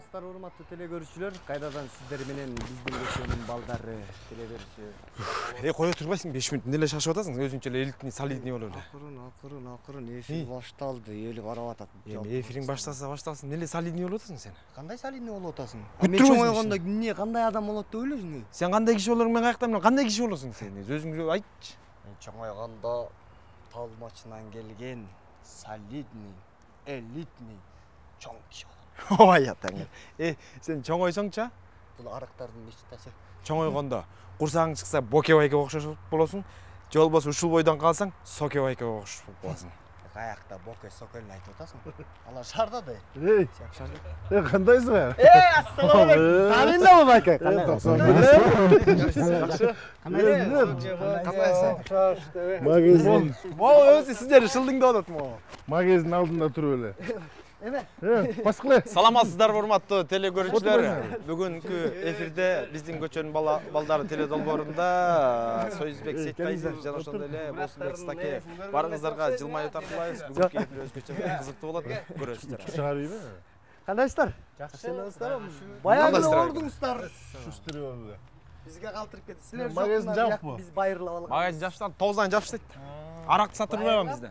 Саламатсыздар урматтуу телекөрүүчүлөр. Кайрадан сиздер менен биздин көчөнүн балдары телеберүүчү. Кое турбайсың 5 мүнөт эле шашып атасың, өзүңчө эле элитный солидный болуп эле. Акырын эфир башталды, эл карап атат. Эфириң башталсын, эле солидный болуп атасың сен. Кандай солидный болуп атасың? Мен чоңойгондо эмне кандай адам болот деп ойлойсуң? Сен кандай киши болоруң, мен каяктан билем, кандай киши болосуң сен? Өзүң айтчы. Мен чоңойгондо тал мачынан келген солидный, элитный чоң киши болом. Ой атаңыр. Сен чоңойсоңчу? Бул арыктардын мечтасы. Чоңойгондо курсагың чыкса Бокебайга окшош болосуң, же болбосо ушул бойдон калсаң Сокебайга окшош болуп каласың. Каякта Боке Сокелни айтып атасың? Алар шарда да. Кандайсың? Ассалам алейкум. Таныңдабы байке? Магазин. Могу өзү сиздер шылдыңда атат могу. Магазин алдында туруп эле. Эме? Баскыле. Саламатсыздар урматтуу телекөрүүчүлөр. Бүгүнкү эфирде биздин көчөнүн балдары теледолбоорунда Союзбек Сейтбаев жана ошондой эле Болсунбек Стакеев. Барыңыздарга жылмаюу тартуулайбыз. Бүгүнкү эфир өзгөчө кызыктуу болот. Көрөсүздөр. Чыгарбайбы? Кандайсыздар? Жакшы. Баягы ордуңуздар. Шустуруп алды. Бизге калтырып кетти. Силер Магазин жаппы. Биз байырлап алган. Магазин жапштан 9-дан жапыштайт. Арак сатып турбайбы бизде?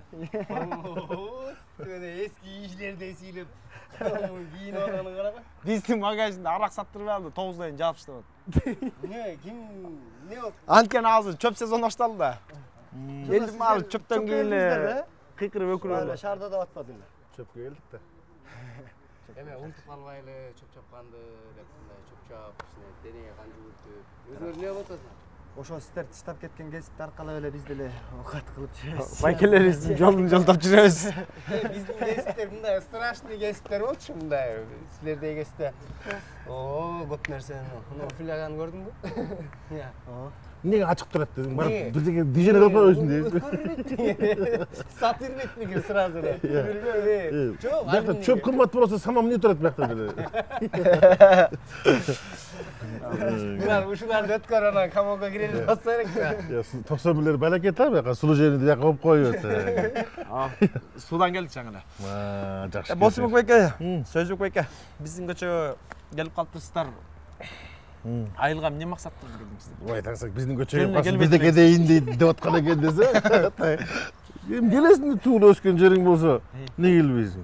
Эски иштерди эсилеп. Кийин алганын карабы. Биздин магазинде арак сатып турбайбы, 9-дан жапыштап атат. Не болду? Анткени азыр чөп сезон башталды да. Элдин баары чөптөн кийин эле кыйкырып өкүрөбү. Шаарда да батпадыңар. Чөпкө келдик да. Эме унутуп калбайлы, чөп чапканды деп мындай чөп-чап, денеге кан жүгүртүп. Өзүңөр эмне болуп атасыңар? Ошо сиздер тыштап кеткен кесипти аркалап эле биз деле окат кылып жүрөбүз. Байкелерибиздин жолун жолдоп жүрөбүз. Биздин кесиптер мындай страшный кесиптер болчу, мындай силердеги кесипте. Көп нерсени. Мына филяганы көрдүңбү? Эмнеге ачык турат дедиң? Барып бирдеге движение кылып койсуң дейсиң. Сатыр бетиги сразу эле. Билбейм. Жок, Бакта чөп кымбат болсо самам эмне турат бакта деле. Булар ушуларды өткөр анан камолго кирелип басса керек да. 91 балаке та бака служениеде жака коюп коюп. Судан келдик жаңы эле. Жакшы. Болсунбек байке, Сөзбек байке, биздин көчөгө келип калыптырсыздар. Айылга эмне максатта келдиңиздер? Ой, таңсак биздин көчөгө бизде кедейин деп аткан экен десе. Эми келесиң туулуп өскөн жериң болсо, эмне келбейсиң?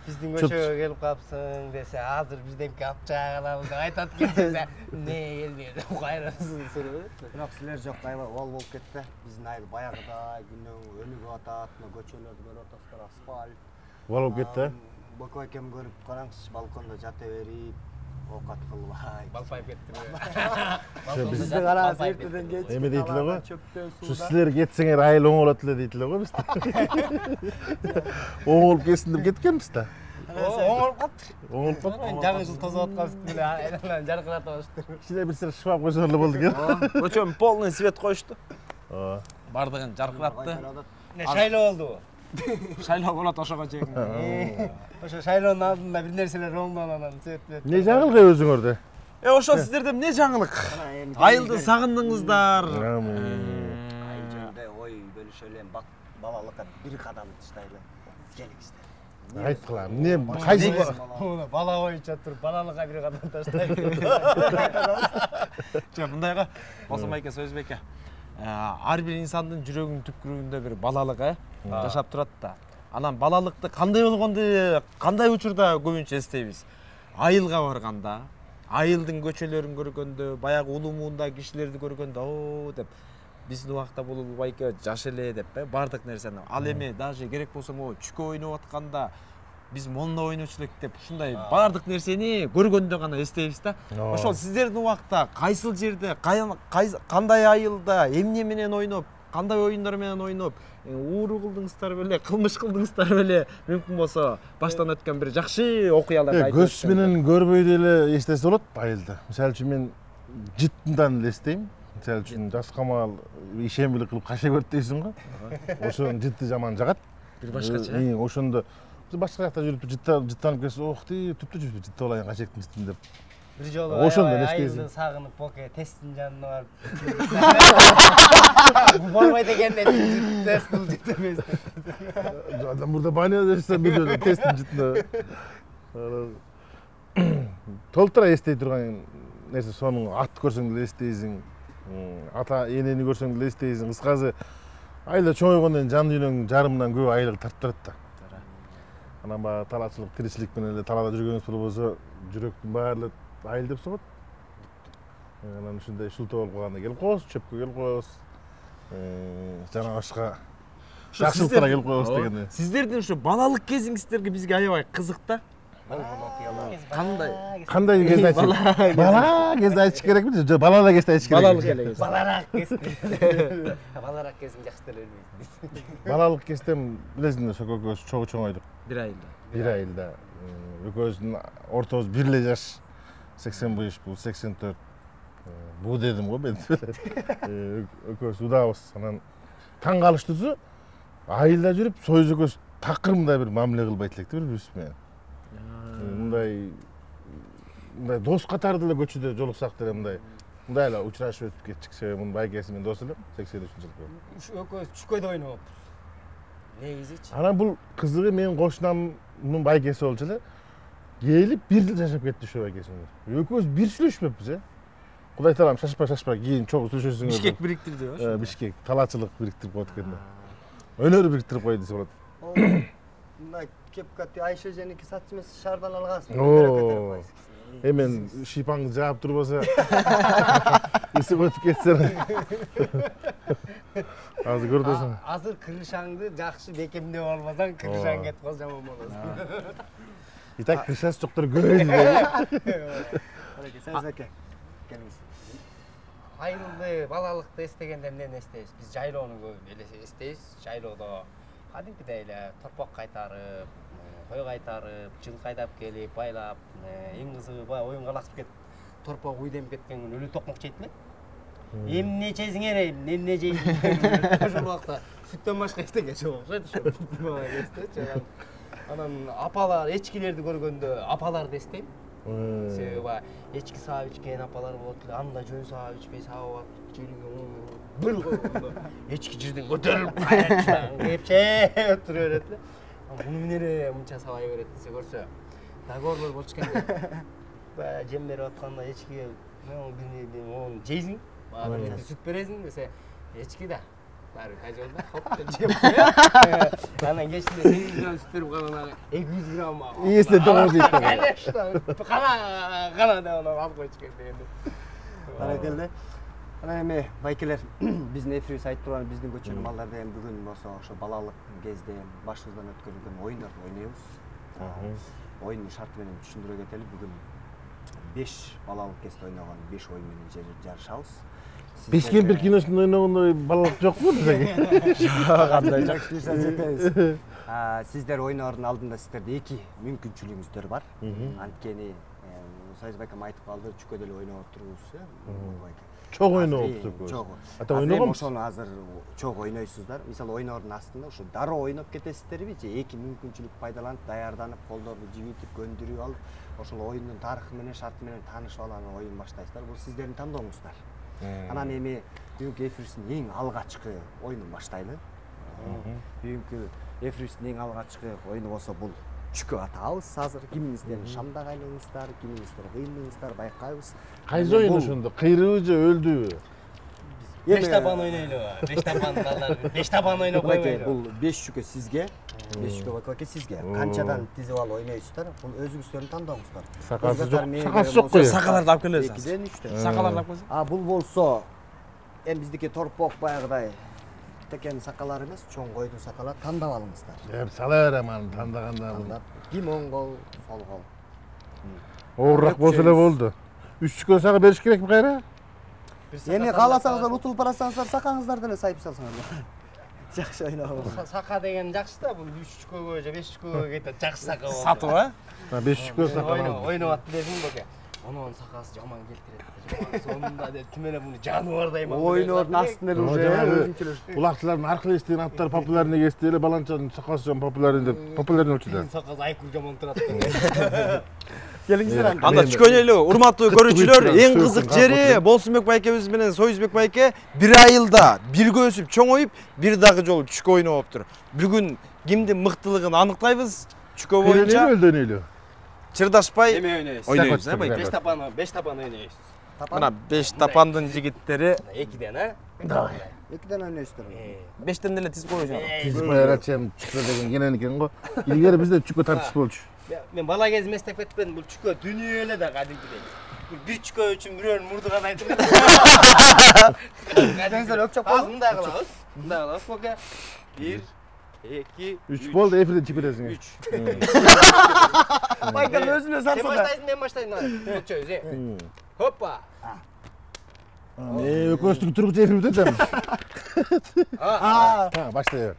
Биздин көчөгө келип калыпсың десе, азыр бизденки алып чыга калабыз деп айтат келсе, эмне келбей деп кайрасың сүрөбөт. Бирок силер жок аябай ол болуп кетти. Биздин айыл баягыдай күнөө өнүгүп атат, мына көчөлөрдү көрүп атасыздар, асфальт. Болуп кетти. Боко экем көрүп караңызчы, балкондо жата берип, окат кылбай. Балпайып кеттиби? Бизде караңыз эртеден кечке. Эме дейт эле го. Чөптө Şu силер кетсеңер айыл оңолот эле дейт эле го бизде. Оңолуп кетсин деп кеткенбиз да. Оңолуп калыптыр. Оңолуп калды. Жаңы жыл тозуп аткансыз эле айналан жаркырата баштады. Кичине бир сер шыбап койсоңор эле болду экен. Көчөм полный свет коюшту. Ооба. Бардыгын жаркыратты. Шайлоо болдубу? Шайлоо болот ошого чейин. Ошо шайлоонун алдында бир нерселер оңдон анан свет. Не жаңылгы өзүңөрдө? Ошо сиздерде эмне жаңылык? Айылды сагындыңыздар. Айыл жөнүндө ой бөлүшө эле, балалыкка бир кадам таштайлы. Келиңиздер. Айткыла. Эмне кайсы Бала боюнча туруп, балалыкка бир кадам таштайбы. Жок, мындайга Болсун байке, Сөзбек байке. Ар бир инсандын жүрөгүнүн түпкүрүндө бир балалык жашап турат да. Анан балалыкты кандай болгонду, кандай учурда көбүнчө эстейбиз? Айылга барганда, айылдын көчөлөрүн көргөндө, баягы улуу муунда кишилерди көргөндө, о деп биздин убакта бул байке жаш эле деп бардык нерсени. Ал эми даже керек болсо могу чүкө ойноп атканда биз монно ойночу элек деп ушундай бардык нерсени көргөндө гана эстейбиз да. Ошол сиздердин убакта кайсыл жерде, кандай айылда, эмне менен ойноп, кандай оюндар менен ойноп, ууру кылдыңыздар беле, кылмыш кылдыңыздар беле, мүмкүн болсо баштан өткөн бир жакшы окуяларды айтып. Көз менен көрбөйдө эле эстесе болот айылда. Мисалы үчүн мен жыттындан эле эстейм. Мисалы үчүн жас камал ишембилик кылып каша көрт дейсиң го. Ошонун жытты жаман жагат. Бир башкача. Ошондо башка жакта жүрүп жыттанып келсе, ох ти, түптү жүрүп жытып алайын качектин жытын деп. Бир жолу Ошондо айылды сагынып Боке тесттин жанына барып. Болбойт экен деп тест бул жыт эмес. Адам мурда баня десе бир жолу тесттин жытына. толтура эстей турган нерсе сонун ат көрсөң деле эстейсиң, ата энени көрсөң деле эстейсиң. Кыскасы айла чоңойгондон жан дүйнөң жарымынан көп айлык тартып турат да. Анан баягы талаачылык, тиричилик менен эле талаада жүргөнүбүз болбосо, жүрөктүн баары эле айыл деп согот. Анан ушундай шултоо болуп калганда келип коебуз, чөпкө келип коебуз. Жана башка жакшылыктарга келип коебуз дегенде. Сиздердин ушу балалык кезиңиздерге бизге аябай кызык да. Кандай кезде айтыш? Бала кезде айтыш керекпи? Жок, балалык кезде айтыш керек. Балалык эле кез. Балараак кезде. Балараак кезин жакшы деле билбейсиз. Балалык кезден билесиңер, ошо экөөбүз чоң ойдук. Бир айылда. Бир айылда. Экөөбүздүн ортобуз бир эле жаш. 85, бул 84. Бу дедим го мен. Экөөбүз удабыз. Анан таң калыштуусу айылда жүрүп, союз экөөбүз такырмдай бир мамиле кылбайт электи бири-бирибиз менен. Мындай дос катары деле көчөдө жолуксак деле мындай эле учурашып өтүп кеттик. Себеби мунун байкеси менен дос элем 83-жылкы. Экөөбүз чүкөйдө ойноппуз. Негизичи. Анан бул кызыгы менин кошунамдын байкеси болчу эле. Келип бир жыл жашап кетти ошо байкеси менен. Экөөбүз бир сүйлөшпөппүз, Кудай таалам шашпа, кийин чогуу сүйлөшөсүңөр. Бишкек бириктирди го. Бишкек талаачылык бириктирип коет экен да. Өнөр бириктирип кой десе болот. Мындай кепкати Айша женики сатчы эмес, шаардан алгансың. Мен шипаңды жаап турбаса эсип өтүп кетсең. Азыр көрдөсүң. Азыр кырышаңды жакшы бекемдеп албасаң, кырышаң кетип калса жаман болот. Итак, кыршасы жоктор көбөйдү. Сәзбеке. Келиңиз. Айылды, балалыкты эстегенде эмнени эстейбиз? Биз жайлоону көп эле эстейбиз. Жайлоодо кадимкидей эле торпок кайтарып, кой кайтарып, жылкы айдап келип, байлап, эң кызыгы баягы оюнга алаксып кетип, торпок уйденip кеткен күнү өлү токмок жейт эле. Эмне жейсиңер, эмне жейсиңер? Ошол убакта сүттөн башка эчтеке жок окшойт. Анан апалар, эчкилерди көргөндө апаларды эстейм. Себеби баягы эчки саап ичкен апалар болот эле, анда жөн саап ичпей саап жөнүнгө бир койгондо эчки жерден көтөрүлүп кепчеп тура берет эле. Муну менен эле мынча сабай берет десе көрсө. Договорлор болчу экен. Баягы жем берип атканда эчкиге бирини жейсиң, баягы бир сүт бересиң десе, эчки да баары кажол да, хоп деп жеп коёт. Анан кечинде 800 грамм сүт берип калганда 200 грамм. Ийесине догор дейт. Конечно. Кана деп анан алып койчу экен дегенде. Баракелде. Анан эми байкелер, биздин эфирибиз айтып турган биздин көчөнүн балдары деген бүгүн болсо ошо балалык кезде башыбыздан өткөрүлгөн оюндарды ойнойбуз. Оюндун шарты менен түшүндүрө кетели. Бүгүн 5 балалык кезде ойногон 5 оюн менен жарышабыз. Бешкен бир киносунда ойногондой балалык жокпу десең? Жок, андай жок. Сиздер ойноордун алдында сиздерде 2 мүмкүнчүлүгүңүздөр бар. Анткени Союз байкем айтып калды, чүкөдө эле ойноп турбуз, Чоң ойноптук. Чоң. Ата ойногом. Ошону азыр чоң ойнойсуздар. Мисалы ойноордун астында ошо дароо ойноп кетесиздерби же 2 мүмкүнчүлүк пайдаланып, даярданып, колдорду жибитип, көндүрүп алып, ошол оюндун тарыхы менен, шарты менен таанышып алып оюн баштайсыздар. Бул сиздердин тандооңуздар. Анан эми бүгүнкү эфирибиздин эң алгачкы оюнун баштайлы. Бүгүнкү эфирибиздин эң алгачкы оюну болсо бул чүкө атабыз. Азыр кимиңиздер шамда кайлаңыздар, кимиңиздер кыйындыңыздар, байкайбыз. Кайсы оюн ошондо? Кыйрыбы же өлдүбү? 5 табан ойнойлу. 5 табан балдар, 5 табан ойноп койбойлу. Бул 5 чүкө сизге, 5 чүкө байкаке сизге. Канчадан тизип алып ойнойсуздар? Бул өзүңүздөрдүн тандооңуздар. Сакасы жок. Сакасы жок кой. Сакаларды алып келесиз. 2ден 3төн. Сакаларды алып келесиз. Бул болсо эми биздики торпок баягыдай текен сакалар эмес, чоң койдун сакалар тандап алыңыздар. Сала берем аны тандаганда. Ким оң кол, сол кол. Оорураак болсо эле болду. 3 чүкө сага бериш керекпи кайра? Эми кааласаңыздар утулуп барасаңыздар сакаңыздар деле сайып салсаңар. Жакшы ойногон. Сака деген жакшы да, бул 3 чүкөгө же 5 чүкөгө кетет. Жакшы сака болот. Сатып, 5 чүкө сака. Ойноп ат билесиң беке. Онун сакасы жаман келтирет. Сонунда деп тим эле муну жаныбардай ма. Ойноордун астында эле уже өзүнчөлөр. Улактылардын аркылы эстеген аттар популярный кести эле баланчанын сакасы жаман популярный деп популярный болчу да. Сакасы айкул жаман турат. Келиңиздер анда. Анда чүкөнөлү, урматтуу көрүүчүлөр, эң кызык жери Болсунбек байкебиз менен Союзбек байке бир айылда бирге өсүп чоңоюп, бир дагы жолу чүкө ойноп тур. Бүгүн кимдин мыктылыгын аныктайбыз. Чүкө боюнча өлдөнөлү. чырдашпай Эме ойнойбуз. ойнойбуз, Так, байке. Беш тапан ойнойбуз. Мына 5 тапандын жигиттери 2ден, а? Давай. Экиден ойнойсуздар. 5тен деле тизип коюш ана. Тизбайрачем чыкса деген кенен экен го. Илгери бизде чүккө тартыш болчу. Мен бала кезимде эстеп кетпедим, бул чүкө дүнүйө эле да кадимкидей. Бул бир чүкө үчүн бирөөнүн мурдуган айтып. Кадеңиздер өкчөп Аз болду. мындай кылабыз. Мындай кылабыз, пока. 1, 2, 3 болду, эфирден чыгып бересиң. 3. Байкал өзүнө Сен сарса да. баштайсың, мен баштайм. Өкчөбүз, Хоппа. Экөөбүздүн түргүчө эфир бүтөт. Баштай бер.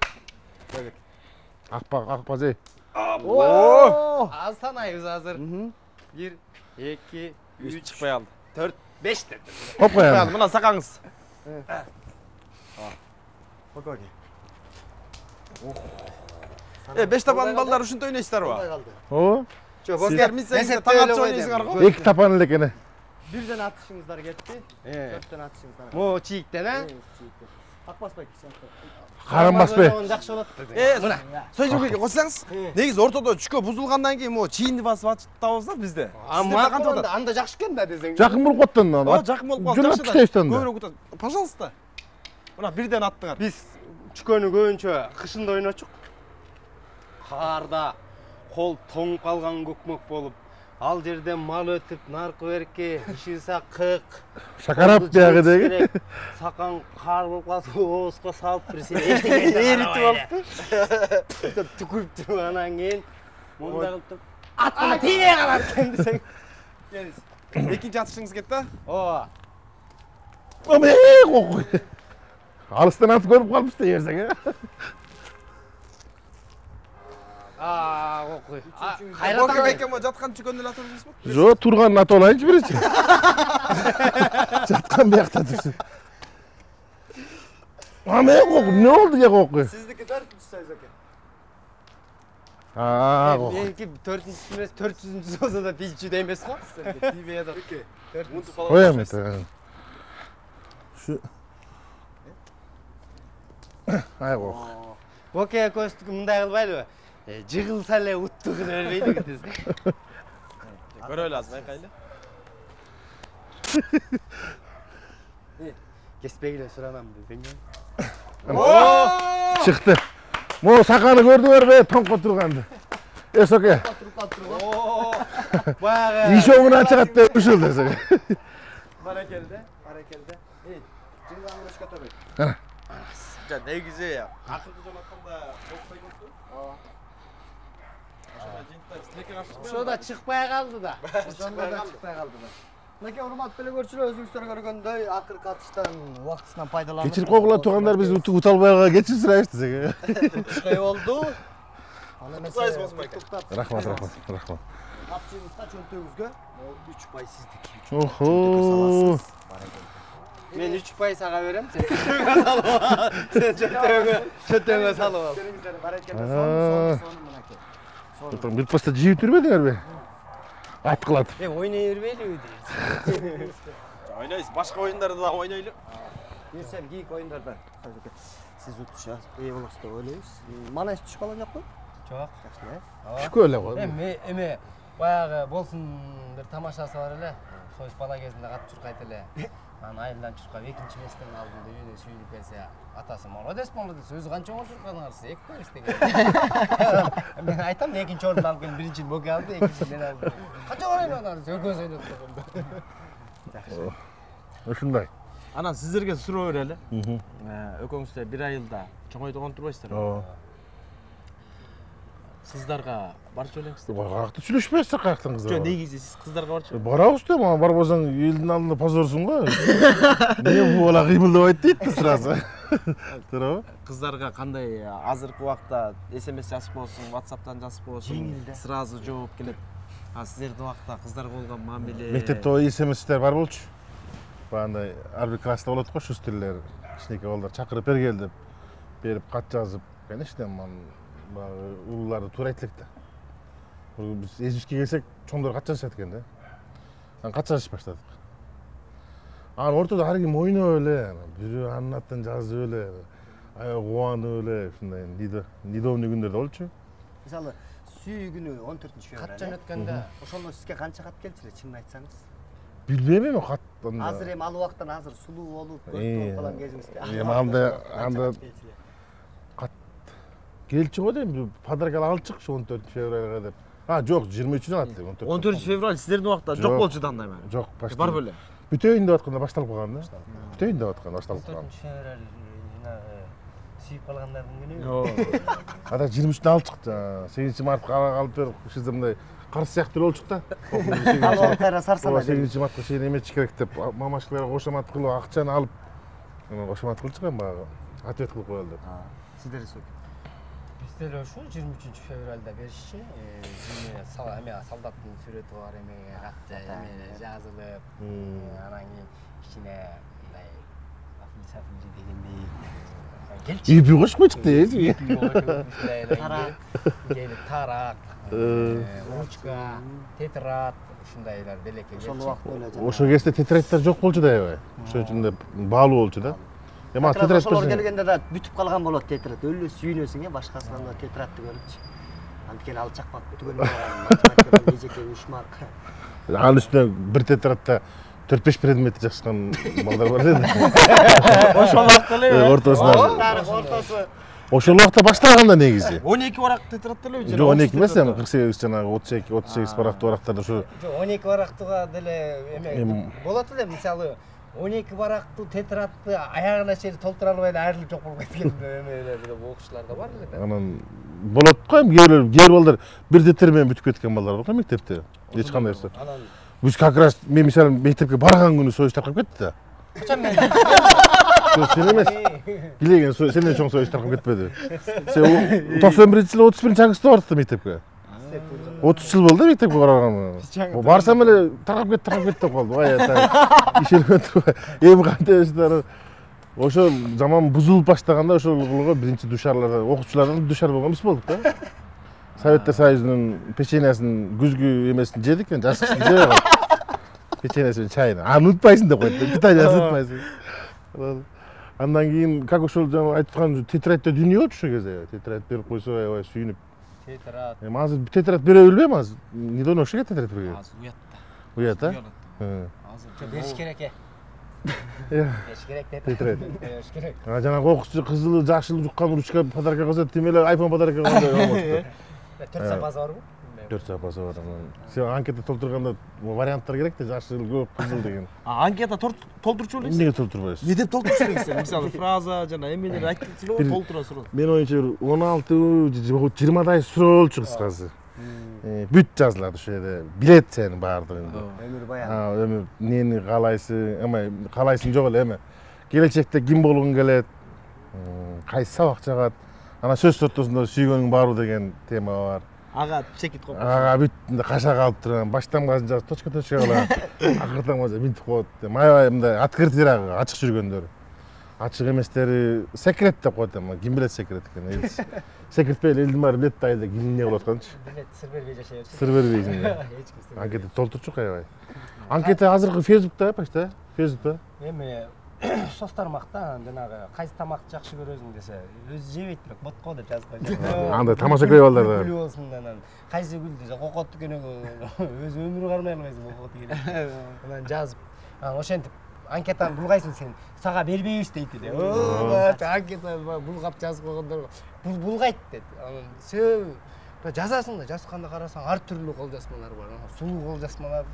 Акпаз эй. Az sanayız hazır. 1, 2, 3, чыкпай алды. 4, 5 dedim. Хоп Чыкпай коелу. алды. Мына сакаңыз. Окей. 5 тапандын балдары ушинтип ойнойсуздарбы? Калды. О, Сиздер мисеңиздер таң атчы ойнойсуңар го. 2 тапан эле экен. Бирден атышыңыздар кетти. 4төн атышыңыздар. Mo çiğikten ha? Акбасбек сен. Каранбаспай. Жақсы болады. Мына сөйдөгө койсоңуз, негизи ортодо чүкө бузулгандан кийин могу чийинди басып атабызда бизде. Ama anda жақсы екен да десең. Жакын болуп каттын. О, жакын болуп калды. Жөн атыштайсың да. Көбүрөөк утат. Пожалуйста. Мына бирден аттыңар. Biz çükönü көбүнчө кышында ойночук. Карда кол тоңуп калган көкмөк болуп, ал жерден мал өтүп, наркы берке, ишиса кык. Шакарап биягы деги. Сакан кар болуп калса, оозго салып бирсе, эритип алыптыр. Түкүп туруп анан кийин мындай кылып туруп, атына тийбей калат экен десең. Экинчи атышыңыз кетти? Ооба. Алыстан атып көрүп калыпсыз да берсең. Окуй. Бока байке мо жаткан чүкөндү эле атып жүрсүңүзбү? Жо, турганын атып алайынчы биринчи. Жаткан биякта турсун. Аме кок, эмне болду ке кок? Сиздики 4-чү сөз экен. Меники 4-чү эмес, 400-чү болсо да тийчү да эмес го. Тийбей атат. Коем эте. Şu Ay kok. Боке көстүк мындай кылбайлыбы? Жыгылса эле уттугун өрбөйдү десең. Көрөлү азыр байкайлы. Кеспегиле суранам десең. Çıktı. Mo sakanı gördüңөрбү? Тоңко турганды. Эсоке. Баягы. Ишогунан чыгат деп ушул десең. Баракелде. Жыгылган өшкө тобой. Жа негизи акыркы жолу атканда боспой болду. Ошода чыкпай калды да. Чыкпай калды. Мынакей урматтуу эле көрчүлөр, өзүңүздөр көргөндөй акыркы атыштан убактысынан пайдаланып. Кечирип койгула тургандар биз уталбайга кечирип сурайбыз десең. Ушкай болду. Аны Куттуктайбыз Босмайка. Рахмат. Апчыңызга, чөнтөгүзгө 3 сиздики. Охо. Мен 3 сага берем, сен чөтөңө салып ал. Баракелде сону мынакей. Бир поста жийип жүрбөдүңөрбү? Аткылатып. Ойной бербейлиби дейсиң? Ойнойбуз, башка оюндарды да ойнойлу. Берсем кийик оюндарда. Сиз утуша ээ болосуз деп ойлойбуз. Мана эч түшүп калган жокпу? Жок. Жакшы эле. Шүкө эле го. Эме баягы болсун бир тамашасы бар эле. Союз бала кезинде катып чуркайт эле. Анан айылдан чуркап экинчи местен алдында үйүнө сүйүнүп келсе, атасы молодец, өзү канча оңой чуркадыңарсыз, 2 пояс деген. Мен айтам, экинчи орунду алып келип, биринчини Боке алды, экинчини мен алдым. Канча ойнодуңарсыз, экөөбүз ойнодук дегенде. Жакшы. Ушундай. Анан сиздерге суроо берели. Экөөңүздөр 1 айылда чоңойдуган турбайсыздарбы? Ооба. Кыздарга барчу элеңиздер. Каякта сүйлөшпөйсүз каяктын кызы. Жок, негизи сиз кыздарга барчу. Барабыз да, мага барбасаң элдин алдында позорсуң го. Эмне бул бала кыймылдабайт дейт да сразу. Туурабы? Кыздарга кандай азыркы убакта SMS жазып болсун, WhatsApp'тан жазып болсун, сразу жооп келет. А сиздердин убакта кыздарга болгон мамиле. Мектепте SMS-тер бар болчу. Баягындай ар бир класста болот го, шустерлер, кичинекей балдар чакырып бергел деп берип кат жазып. Конечно, баягы улууларды туура айт элек да. Биз эзибизге келсек, чоңдор кат жазышат экен да. Анан кат жазыш баштадык. Анан ортодо ар ким ойноп эле, бирөө анын атын жазып эле, аябай кубанып эле, ушундай недовный күндөр да болчу. Мисалы, сүйгүнү 14-февраль. Кат жөнөткөндө Ошондо сизге канча кат келчү эле, чынын айтсаңыз? Билбейм эми кат. Азыр эми ал убактан азыр сулуу болуп, көркү болуп калган кезиңизде. Эми анда кат келчү го дейм, подарка алчык 14-февралга деп. Жок, 23-үнө ат дейм, 14-февраль сиздердин убакта жок болчу да андай мени. Жок, Бар беле. Бүтөйүн деп атканда башталып калган да. Бүтөйүн деп атканда башталып калган. 14-февраль жанагы сүйүп калгандардын күнү. Ада 23-үнө алчык, 8-мартка алып берип, ушундай мындай карсы сыяктуу болчук да. Ал кайра сарсала. 8-мартка чейин эметиш керек деп, мамачкаларга кошомат кылып, акчаны алып, кошомат кылчук эми баягы ответ кылып коелу деп. Сиздер сөк. Бизде эле ушул 23-февралда беришчи. Эме солдаттын сүрөтү бар эме, катча эме жазылып, анан кийин кичине мындай афиль-сафиль дегендей келчи. Үйпүй кошуп койчук дейбиз. Келип тарак, ручка, тетрадь, ушундайлар белекке келчи. Ошол убакта эле. Ошол кезде тетрадьтар жок болчу да аябай. Ошон үчүн деп баалуу болчу да. Эми тетрадь ошолор келгенде да бүтүп калган болот тетрадь. Өлө сүйүнөсүң башкасынан да тетрадьты көрүпчү. Анткени ал чакпак бүтүгөн математикадан эжеке ушмак. Анын үстүнө бир тетрадьда 4-5 предметти жакшырган балдар бар эле. Ошол убакта эле. Ортосунда. Тарых ортосу. Ошол убакта башталганда негизи. 12 барак тетрадь эле. Жок, 12 эмес, эми 48 жанагы 38 барактуу барактарда ушу. Жок, 12 барактууга деле эме болот эле, мисалы 12 барактуу тетрадьты аягына чейин толтура албай айрылып жок болуп кеткен эмелер окуучулар да бар эле. Анан болот го эми кээ бир балдар бир детер менен бүтүп кеткен балдар бар го мектепте. Эч кандай болсо. Биз как раз мен мисалы мектепке барган күнү союз таркап кетти да. Качан мен? Сен эмес. Билеген сенден чоң союз таркап кетпеди. Сен 91-жылы 31-чи августта бардык мектепке. 30 жыл болду мектепке барганга. Барсам эле таркап кетти деп калды. Ой, ишенбей турбай. Эми кантип эштер. Ошо заман бузулуп баштаганда ошол биринчи душарларда окуучулардан душар болгон биз болдук да. Советтер Союзунун печеньясын күзгү эмесин жедик, мен жашык жеп. Печеньясын чайын. Аны унутпайсың деп койду. Питаниясын унутпайсың. Андан кийин как ошол жана айткан тетрадьда дүйнө болчу ошол кезде. Тетрадь берип койсо аябай сүйүнүп. Тетрадь. Эми азыр тетрадь бере билбейм азыр. Неден окшойт тетрадь берген? Азыр уятта. Уят, а? Азыр Бериш керек э. Бериш керек деп. Тетрадь. Бериш керек. Жанагы окуучу кызылы, жашыл жуккан ручка подарка кылса, тим эле iPhone подарка кылгандай болмок. 4 сапасы барбы? 4 сапасы бар. Сен анкета толтурганда варианттар керек да, жашыл, көк, кызыл деген. Анкета толтурчу элексиң? Эмнеге толтурбайсыз? Не деп толтурчу элексиң? Мисалы фраза жана эмелер айтылчу эле толтура суроо. Мен оюнча 16-20дай суроо болчу кыскасы. Бүт жазылат ошол жерде. Билет сени баардыгын. Өмүр баян. Эми эмнени каалайсың, эми каалайсың жок эле эми. Келечекте ким болгуң келет? Кайсы сабак жагат? Анан сөз ортосунда сүйгөнүң барбы деген тема бар. Ага чекит коюп. Ага бүт каша калып турган, баштан жазып точка кыла. Акыртан болсо минтип коет. Аябай мындай открытыйраак, ачык жүргөндөр. Ачык эместери секрет деп коет эми. Ким билет секрет экенин. Секретпей элдин баары билет да айда ким эмне кылып атканчы. Билет сыр бербей жашай берсин. Сыр бербейсиң. Эч ким сыр бербейт. Анкета толтурчук аябай. Анкета азыркы Facebook'та почта. Facebook'та. Эми соц тармакта жанагы кайсы тамакты жакшы көрөсүң десе, өзү жебейт бирок ботко деп жазып койгон. Андай тамаша көй балдар да. Гүл болсун анан кайсы гүл десе, кокот көнөгө өзү өмүрү кармай албайсың кокот деген. Анан жазып, анан ошентип анкетаны булгайсың сен. Сага бербейбиз дейт эле. Анкета булгап жазып койгондор булгайт дейт. Анан сөп жазасың да, жазганда карасаң ар түрлүү кол жазмалар бар. Сулуу кол жазмалар.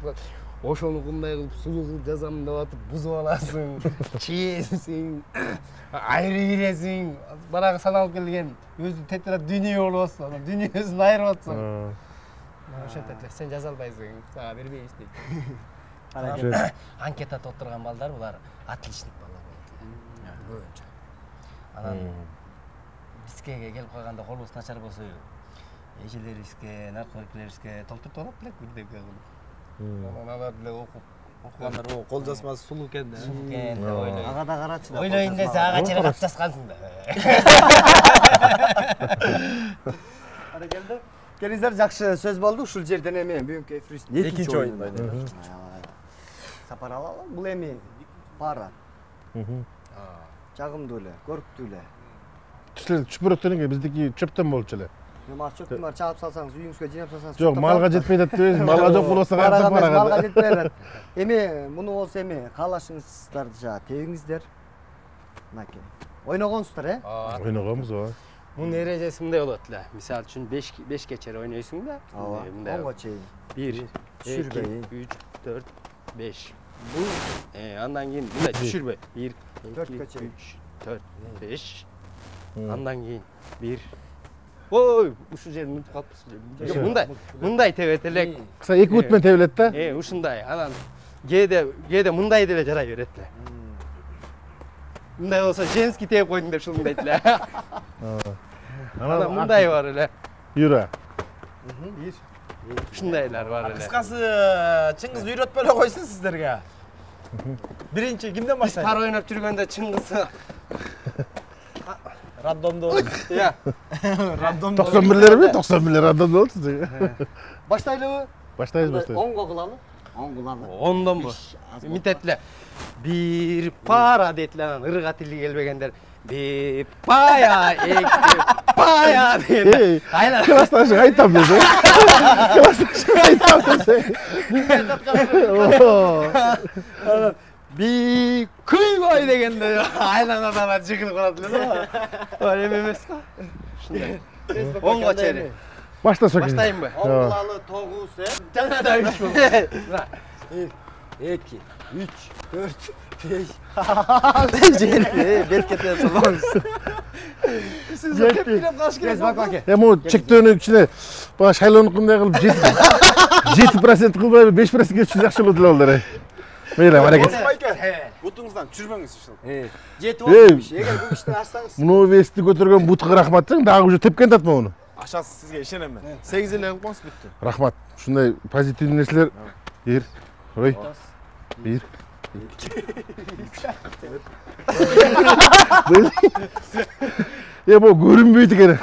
Ошону кундай кылып сулуу кылып жазам деп атып бузуп аласың, чийесиң, айры киресиң, барагы саналып келген өзү тетрадь дүйнө болуп атса, анан дүйнөсүн айырып атсаң. Ошентет эле, сен жаза албайсың, сага бербейбиз дейт. Анкета толтурган балдар булар отличник балдар болот. Көбүнчө. Анан бизге келип калганда колубуз начар болсо, эжелерибизге, наркологлерибизге толтуртуп алат элек бирдеке кылып. Анан алар деле окугандар кол жазмасы сулуу экен да. Сулуу экен деп ойлойт. Ага да карачы да. Ойлойн десе ага чейин кат жазгансың да. Келди. Келиңиздер, жакшы сөз болду. Ушул жерден эми бүгүнкү эфирибиздин экинчи оюнун ойнойбуз. Сапар алалы. Бул эми пара. Жагымдуу эле, көрктүү эле. Түшүрөктөн кийин биздики чөптөн болчу эле. Нема жок, нема чаап салсаңыз, үйүңүзгө жинап салсаңыз. Жок, малга жетпей атат дебейсиз. Малга жок болсо кантип малга барат? жетпей атат. Эми муну болсо эми каалашыңыздарды жана тебиңиздер. Мынакей. Ойногонсуздар, Ойногонбуз, ооба. Мунун эрежеси мындай болот эле. Мисалы үчүн 5 чейин ойнойсуң да. Ооба. Онго чейин. 1, Түшүрбөй. 3, 4, 5. Бул андан кийин мындай түшүрбөй. 1, 2, 3, 4, 5. Андан кийин 1. Ой, ушул жерин унутуп калыппыз. Мындай тебет элек. Кыса 2 бут менен тебилет да. Ушундай. Анан кээде мындай деле жарай берет эле. Мындай болсо женский тебип койдуң деп ушул мындайт эле. Анан мындай бар эле. Юра. Ушундайлар бар эле. Кыскасы, Чыңгыз үйрөтпөй эле койсун сиздерге. Биринчи кимден Пар баштайлы? ойноп жүргөндө Чыңгыз Рандомдо. Иә. Рандомдо. 91'lermi? 91'ler adam da oldu. Баштайлыбы? Baştayız. Онго кылалы. Онго кылалы. Ондонбу. Мынтет эле. Бир пара дейт эле анан ырга тили келбегендер. Бир пая, пая дейт. Aynen. Klastaşı aytam dedi. Klastaşı aytam dedi. Bir kıyboy degende aynen adamlar çıkıp kaldı da. Öyle emez ka? Şunday. Ongo çeri. Başta sökün. Başlayayım mı? Онго кылалы 9, Cana da 3 bu. 1, 2, 3, 4, 5. Беркете саламыз. Siz de tepkilep kaç kere Bak bak. Hem o çıktığını içine bana şaylonu kılmaya kılıp 7% kılmaya 5% geçsin yakşı oldu onlara. Böyle hareket. Бутуңуздан түшүрбөңүз ушул. Жетип болмуш. Эгер бул ишти ачсаңыз, Bunu vesti götürgen butuğa rahmattın daha ucu tepken tatma onu. Ашасы сизге ишенем мен. 8 эле кылып коюңуз бүттү. Rahmat. Şunday pozitif nesler. Bir. Oy. Bir. Böyle. Ya bu görünmüyordu gene.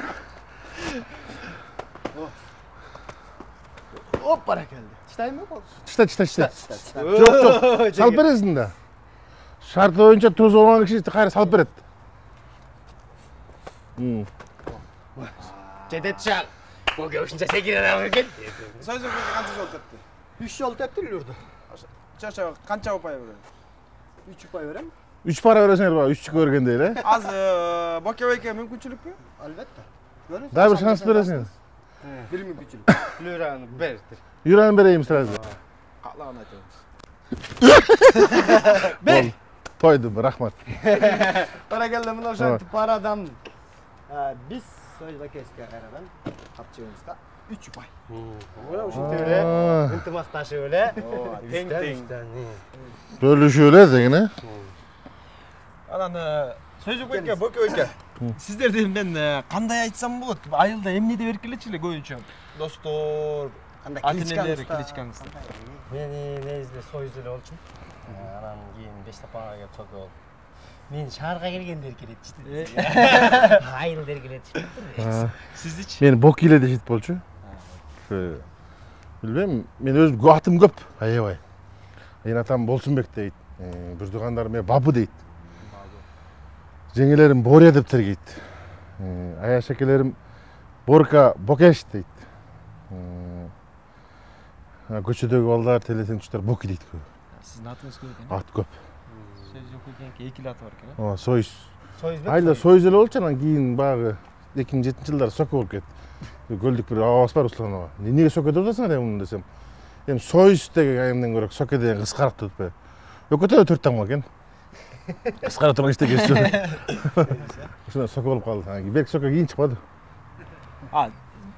hop para geldi. Çıtayım mı olsun? Çıta. Yok. Salp veresin de. Şart oyunca tuz olan kişi hayır salp veret. Cedet çal. Bu görüşünce sekire alır gel. Сөзү канча жол тепти? 3 yol teptiriliyordu. Чача канча упай берет? 3 pay verem. 3 para veresin bana. 3 görgen değil he. Az Бокебейке мүмкүнчүлүкпү? Albatta. Görüyorsun. Daha bir şans veresin. Bir mümkünçülük. Lüranı berdir. Yüreğini vereyim sırası. Катлagан айтабыз. Ol. Toydum rahmat. Para geldi mi Evet. lan paradan. Biz Sözde keske aradan kapçığımızda 3 pay. öyle. Intimaktaşı öyle. Тең тең. Böyle şöyle de yine. Анан Сөзбекке, Бокебейке. Сиздерден мен кандай айтсам болот? Айылда эмне деп эркелечи эле көбүнчө. Достор, ата-энелер кличкаңыз. Meni nezde soyuz ele olчумун. Анан кийин Бештапанга келип сокко болуп. Мен шаарга келгендер келетчи. Айылдер келетчи. Сиздичи? Men bok ile de jit bolчу. Şöyle. Bilmem, men özüm atım köp. Aябай. Мен атам Болсунбек дейт. Бұрдығандар мен Бабы дейт. Жеңелерим Боря деп тергейт. Аяш акелерим Борка Бокеш дейт. Көчөдөгү балдар телесенчтер Боки дейт көп. Сиздин атыңыз көп экен. Ат көп. Сөзбекке 2 аты бар экен. Союз. Soyuz Айла Союз эле болчу, анан кийин багы 2007-жылдары Соко болуп кетти. Көлдүк бир абас бар Русланова. Эмнеге Соко деп атасың эми десем. Эми Союз деген айымдан көрө Соко деген кыскараак деп атпайбы. Өкөтө 4 таңга экен. Кыскара турган иште кесчү. Ушундай Соко болуп калды. Берк Соко кийин чыкпады.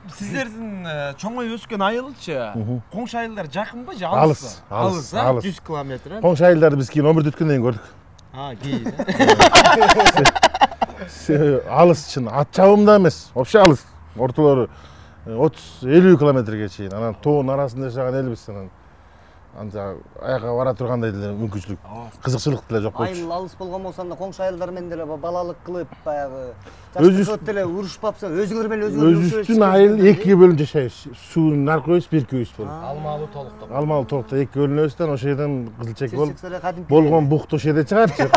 Сиздердин чоңой өскөн айылчы, коңшу айылдар жакынбы же Алыс, алыс? алыс. 100 километр. Коңшу айылдарды биз кийин өмүрдү өткөндөн кийин көрдүк. Алыс чын, ат чабымда эмес, вообще алыс. Ортолору 30-50 километрге чейин. Анан тоонун арасында жашаган элбиз анан. Анта аяка бара тургандай деле мүмкүнчүлүк, кызыкчылык деле жок болчу. Айыл алыс болгон болсо анда коңшу айылдар менен деле балалык кылып баягы Өзү жашып деле урушпапса өзгөр менен Өзүбүздүн айыл экиге бөлүнүп жашайбыз. Суунун наркыбыз, бир күйүбүз болуп. Алмалуу толуктук. Алмалы толукта эки бөлүнөбүздөн ошол жерден кызылчек болуп болгон букту ошол жерде чыгарчы.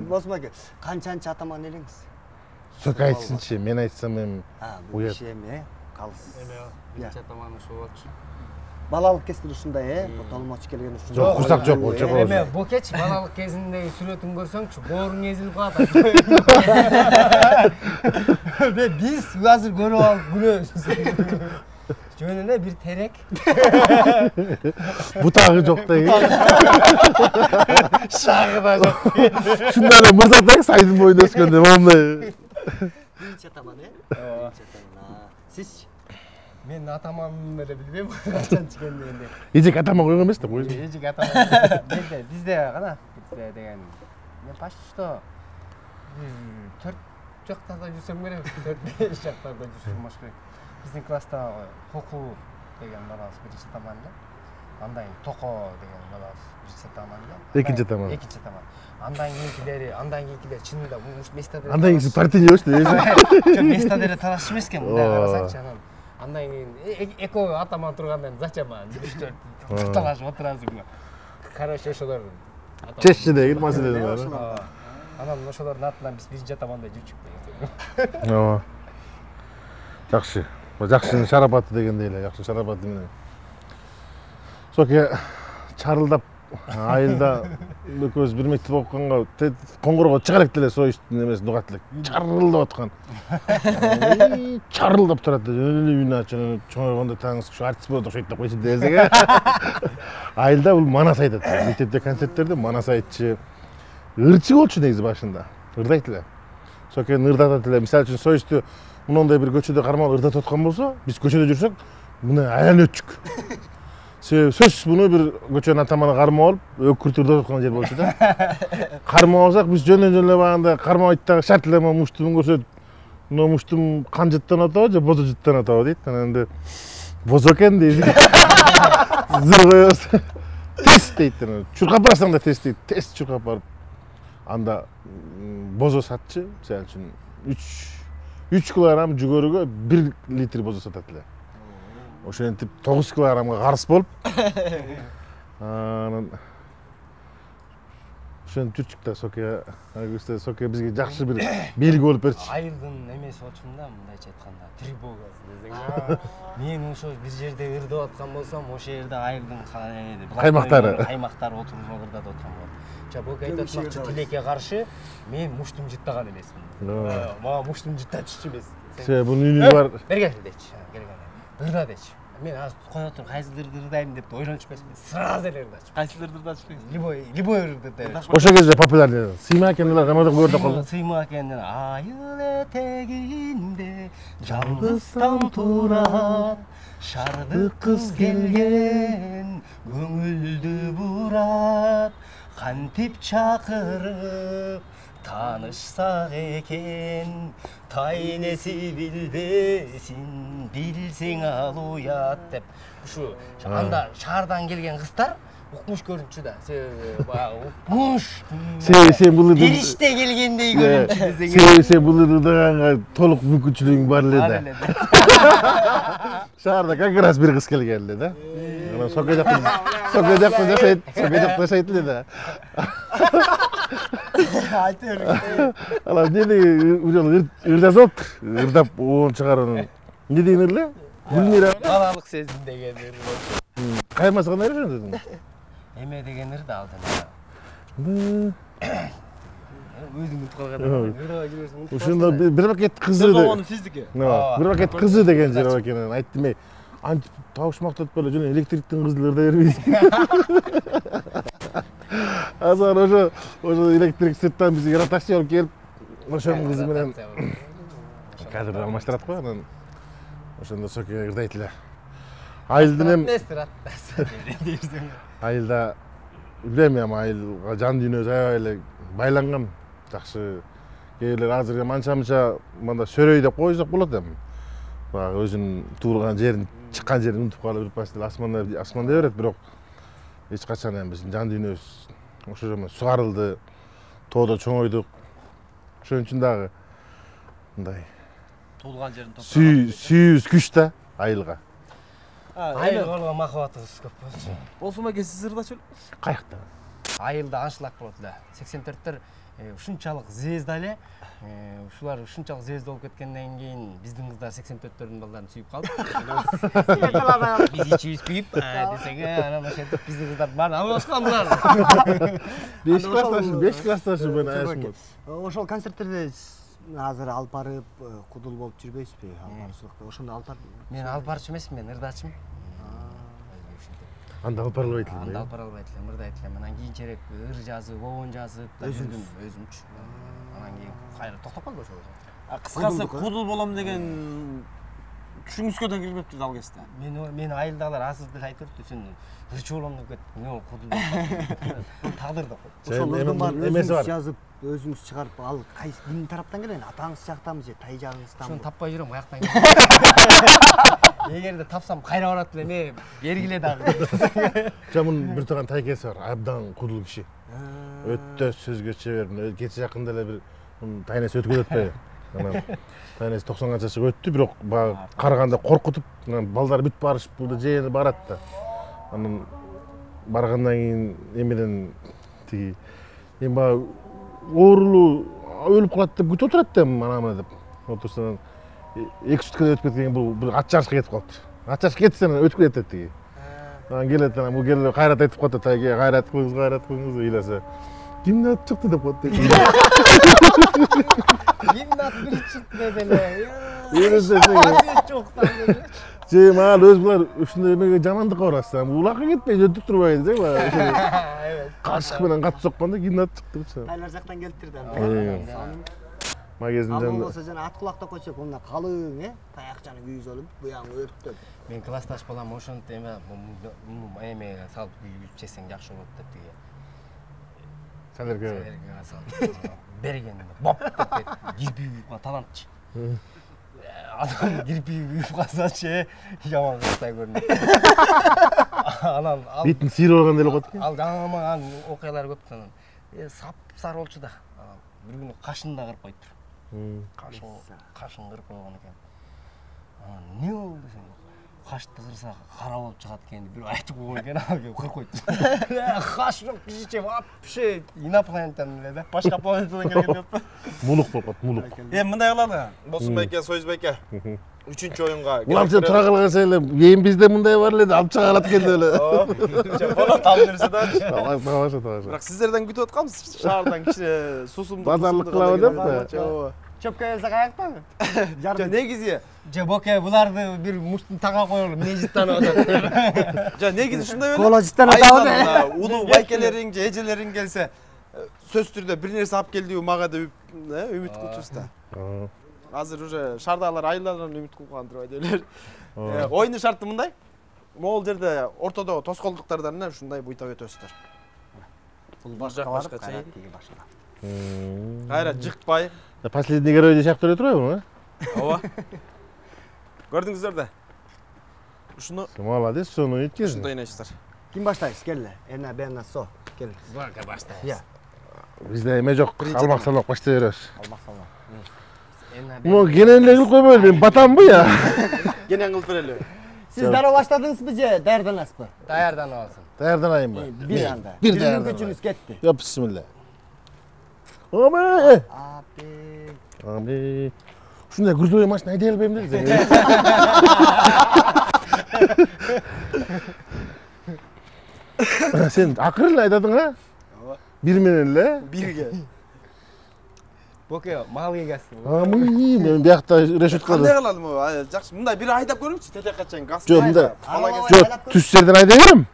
Босмаке, канчанчы атаман элеңиз? Сөке айтсынчы, мен айтсам эми бул уят. иш эми калыс. Биринчи атаман ушул болчу. Балалык кезде ушундай, толмоч келген ушундай. Жок, курсак жок, ол жок. Эме букеч балалык кезиндеги сүрөтүн көрсөңчү, бооруң эзилип калат. Биз азыр көрүп алып күлөбүз. Жөнүнө бир терек. Бутагы жок да. Шагы да жок. Шундай эле мырзатай сайдын боюнда өскөндө момундай. Биринчи атаман, Биринчи атаман. Сиз Мен атаманын эле билбейм, качан чыккан дегенде. Эжек атаман койгон эмес да, койду. Эжек атаман. Бизде гана, бизде деген. Мен почти что 4 жактарда жүрсөм керек, 4-5 жактарда жүрсөм керек. Биздин класста Току деген балабыз биринчи атаман да. Андан кийин Токо деген балабыз биринчи атаман да. Экинчи атаман. Экинчи атаман. Андан кийинкилер чынында местаде. Андан кийин партия жебешти. Жок, местаде талаш эмес экен, мындай карасаңчы анан. Андан кийин экөө атаман тургандан зачем жүрүштөр талашып отурасың. Короче, ошолор Чешчи деген маселе бар. Анан ошолордун атынан биз биринчи атамандай жүрчүк деген. Ооба. Жакшы. Жакшынын шарапаты дегендей эле, жакшы шарапаты менен. Соке чарылдап айылда экөөбүз бир мектеп окуганга коңгуроо чыга элек деле союздун эмесин угат элек. Чарылдап аткан. Чарылдап турат эле үйүнө ачып чоңойгондо таңыз ушу артист болот окшойт деп койчу десең. Айылда бул манас айтат. Мектепте концерттерде манас айтчы. Ырчы болчу негизи башында. Ырдайт эле. Соке ырдатат эле. Мисалы үчүн союзду мындай бир көчөдө кармалып ырдатып аткан болсо, биз көчөдө жүрсөк, мына аянып өтчүк. Сөзсүз муну бир көчөнүн атаманы кармап алып, өкүртүп ырдатып аткан жер болчу да. Кармап алсак, биз жөндөн эле баганда кармабайт дагы шарт эле муштумун көрсөтүп, мына муштум кан жыттан атабы же бозо жыттан атабы дейт. Анан энди бозо экен дейт. Зыр коебуз. Тест дейт. Чуркап барасаң да тест дейт. Тест чуркап барып. Анда бозо сатчы, мисалы үчүн 3 килограмм жүгөрүгө 1 литр бозо сатат эле. Ошентип 9 килограммга карыз болуп, анан ошентип жүрчүк да Соке бизге жакшы бир белги болуп берчү. Айылдын эмеси болчумда, мындайча айтканда, трибогасы десең. Мен ошо бир жерде ырдап аткан болсом, ошол жерде айылдын каймактары отуруп ырдап аткан болот. Жабок айтатмакчы, тилекке каршы мен муштум жыттаган эмесмин. Мага муштум жыттатчу эмес. Бунун үнү бар. Бергел дечи, ырда дечи. Мен азыр кое отуруп кайсыларды ырдайм деп ойлонуп эмесмин. Сразу эле ырдачу. Кайсыларды ырдатышпайсыз? Любой ырдатып. Ошол кезде популярный. Сыйма экендер камада көрдүк калды. Сыйма экендер. Айыл этегинде жалгыздан турат. Шардык кыз келген көңүлдү бурат. Кантип чакырып таанышсак экен, тайнеси билбесин, билсең ал уят деп. Ушу анда шаардан келген кыздар укмуш көрүнчү да. Баягы укмуш. Сен бул Периште келгендей көрүнчү десең. Сен бул ырдаганга толук мүмкүнчүлүгүң бар эле да. Шаарда как раз бир кыз келген эле да. Анан Соке жакта жашайт эле да. Айта бер. Алар эмне ырдап ырдап оон чыгарып. Эмне дейин эле? Гүлмира. Балалык сезим деген ыр. Каймасы кандай ошондо? Эме деген ырды алдым. Өзүң утуп калган. Ошондо бир пакет кызы. Болгону сиздики. Бир пакет кызы деген жер бар экен. Айттым эй, антип табыш мактап эле жөн электриктин кызы ырдай бербейт. Азыр ошо электрик сырттан бизге такси алып келип, ошонун кызы менен кадр алмаштырат го. Анан ошондо Соке ырдайт эле. Айылдын айылда билбейм, айылга жан дүйнөсү аябай эле байланган. Жакшы кээрлер азыр манча мында сөрөй деп койсок болот эми. Баягы өзүнүн туулган жерин, чыккан жерин унутуп калып бир пасты асмандай берет, бирок эч качан эми биздин жан дүйнөбүз ошо жерден сугарылды, тоодо чоңойдук. Ошон үчүн дагы мындай Туулган жерин сүйүүбүз күч да айылга. Айылга болгон махабатыбыз көп болчу. Болсун эке, сиз ырдачу эле. Каякта? Айылда аншлаг болот эле. 84-төр ушунчалык звезда эле. Ушулар ушунчалык звезда болуп кеткенден кийин биздин кыздар 84-төрдүн балдарын сүйүп калды. Биз ичибиз күйүп десең, анан ошентип биздин кыздар баарын алып алышкан булар. 5 классташы мен аяшым. Ошол концерттерде азыр алып барып кудул болуп жүрбөйсүзбү? Алып барчылыкта. Ошондо алып барып. Мен алып барчу эмесмин, мен ырдачымын. Анда алып барылбайт эле. Анда алып баралбайт элем, ырдайт элем. Анан кийинчерээк ыр жазып, обон жазып, өзүмчү. Анан кийин кайра токтоп калды ошол. Кыскасы кудул болом деген түшүңүзгө да кирбепти дал кезде. Мен айылдагылар азырдык айтып өттү, сен ырчы болом деп кеттиң. Мен кудул. Тагдырдык. Ошол ырдын баарын өзүңүз жазып, өзүңүз чыгарып, ал кайсы ким тараптан келген? Атаңыз жактанбы же тай жагыңызданбы? Ошону таппай жүрөм, каяктан келген. Эгерде тапсам кайра барат элем, бергиле дагы. Жамын бир турган тайкеси бар, абдан кудул киши. Өтө сөзгө чебер. Кече жакында эле бир тайнеси өтүп атпайбы? Анан тайнеси 90 жашка өттү, бирок баягы караганда коркутуп, балдар бүт барышып, бул жээни барат да. Анан баргандан кийин эмеден тиги эми баягы оорулуу өлүп калат деп күтүп отурат да, анан деп. Отурсаң 2 суткада өтүп кеткен бул бир ат жарышка кетип калыптыр. Ат жарышка кетсе өтүп кетет тиги. Анан келет, анан бул келип кайрат айтып калат, тайге кайрат кылыңыз ыйласа. Кимди ат чыкты деп коет. Кимди ат бир чыкты деле. Же мага өз булар ушундай эмеге жамандыкка барасың. Улакка кетпей өтүп турбайбы десең, кашык менен катып соккондо кимди ат чыкты депчи. Тайлар жактан келиптирди. Мага кезинде ал болсо жана ат кулак деп койсок, мына калың, таякчаны күйүп алып, буяң өрттөп. Мен классташ балам ошентип эме салып күйүп чесең жакшы болот деп тиги. Салерге Бергенде боп деп кирпи күйүп талантчы. Адам кирпи күйүп калсачы, жаман кыздай көрүнөт. Анан битин сыйрып алган деле коет. Ал жаман окуялар көп анан. Сап-сары болчу да. Bir gün kaşını da kırıp koydu. Kaşını kırıp koygan eкен. Ne oldu sen? Kaşты kırsa kara olup çıkat kendi bir aytıp koygan eкен, abi kırıp koydu. Kaş yok kişiçe вообще инопланетян эле да. Башка планетадан келген деп. Мулук болуп, мулук. Мындай кылалы. Болсун байке, Союз байке. 3-оюнга. Уларча тура калганча эле, эми бизде мындай бар эле, алып чыга алат экен эле. Бала там нерсе да. Тамаша. Бирок сиздерден күтүп атканбыз. Шаардан кичине сусумдуу. Базарлык кылабы деп. Чөпкө элсе каяктабы? Жа негизи. Же боке буларды бир муштун тага коелу, эмне жыттанып атат. Жа негизи ушундай эле. Кола жыттанып атабы? Улуу байкелериң же эжелериң келсе, сөз түрдө бир нерсе алып келдиби мага деп үмүт кылчубуз да. Азыр уже шаардагылар айылдардан үмүт кылган деп айдайлар. Оюндун шарты мындай. Могул жерде ортодогу тоскоолдуктардан ушундай буйтап өтөсүздөр. Бул башка барып, кайра тиги башка. Кайра жыкпай. Последний герой дешип эле турбайбы? Ооба. Көрдүңүздөр да. Ушуну молодец, сону эткез. ушундай ойнойсуздар. Ким баштайсыз? Келе. Эна бена со. Кел. Бака баштайбыз. Я. Бизде эме жок, алмак салмак баштай беребиз. Алмак салмак. Му кенен эле кылып койбойлу, мен батамбы я? Кенен кылып берели. Сиз дароо баштадыңызбы же даярданасызбы? Даярданып алсын. Даярданайынбы? Бир анда. Бир мүмкүнчүлүгүңүз кетти. Я бисмилла. Аме! Аме! Ушундай грузовой машина айдай албайм деле. Сен акыры эле айдадың, а? Ооба. Бир менен эле? Бирге. Боке, мал кегесиң. Мен биякта решеткада. Кандай кылалым? Жакшы, мындай бир айдап көрүңчү, тетекке чейин газ. Жок, мындай. Жок, түз жерден айдай берем.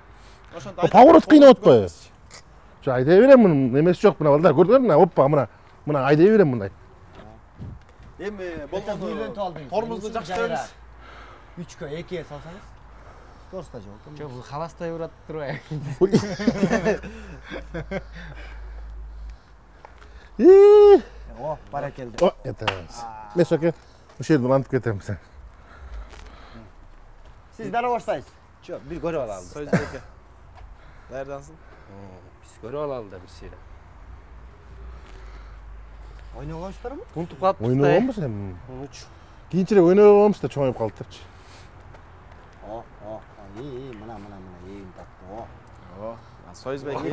Поворот кыйнап атпайбы? Жок, айдай берем, эмеси жок, мына балдар көрдүңөр, мына оппа, мына айдай берем мындай. Эми болмосо тормозду жакшы көрөбүз. 3кө 2-ге салсаңыз. Скоростта жок. Жок, бул халастай урат турбайбы? О, баракелде. О, это. Мен соке, ошол жерден антып кетем сен. Сиз дароо баштайсыз. Жок, бир көрүп алалы. Союз байке. Даярдансың? Биз көрүп алалы да бир сыйра. Ойногонсуздарбы? Унутуп калыппыз да. Ойногонбу сен? Унутчу. Кийинчерээк ойногонбуз да чоңоюп калыптырчы. Мына эйин тапты. О. Союз байке.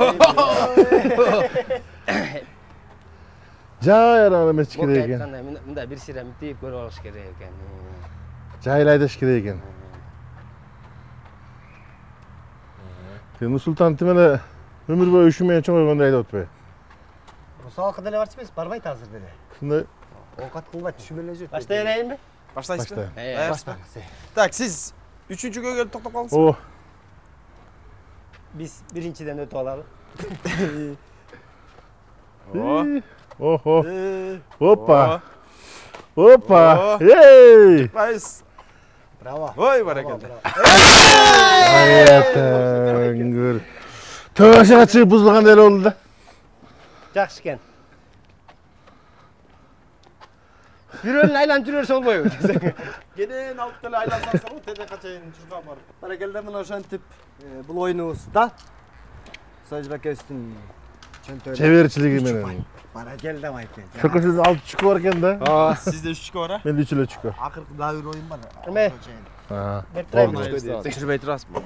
Жай ана эмес керек экен. Айткандай мындай бир сыйра мынтип көрүп алыш керек экен. Жайлы айдаш керек экен. Нурсултан тимene өмүр бою ушу менен чоңойгондо айдап атпайбы? Салкы деле барчу эмес, барбайт азыр деле. Ушундай. Оокат кылбайт, түшүп эле жүрөт. Баштай берейинби? Баштайсызбы? Баштаңыз. Так, сиз 3-кө келип токтоп калдыңыз. О, Биз биринчиден өтүп алалы. Охо. Опа. Опа. Ей! Байс. Браво. Ой, баракалды. Аятаңгыр. Төшөгө чыгып бузулгандай эле болду да. Жакшы экен. Бирөөнү айланып жүрөрсө болбойбу? Кенен алып деле айлансаңыздар го, тедекка чейин жүргөн бар. Баракелде мына ошентип бул оюнубузда Сойжбекебиздин чөнтөөлү Чеберчилиги менен. Баракелде майке. Шөкөсүн 6 бар экен да. Сизде 3-кө бар, а? Менде 3 эле чүкө. Акыркы дагы бир оюн бар. Эме? Түшүрбөй турасызбы?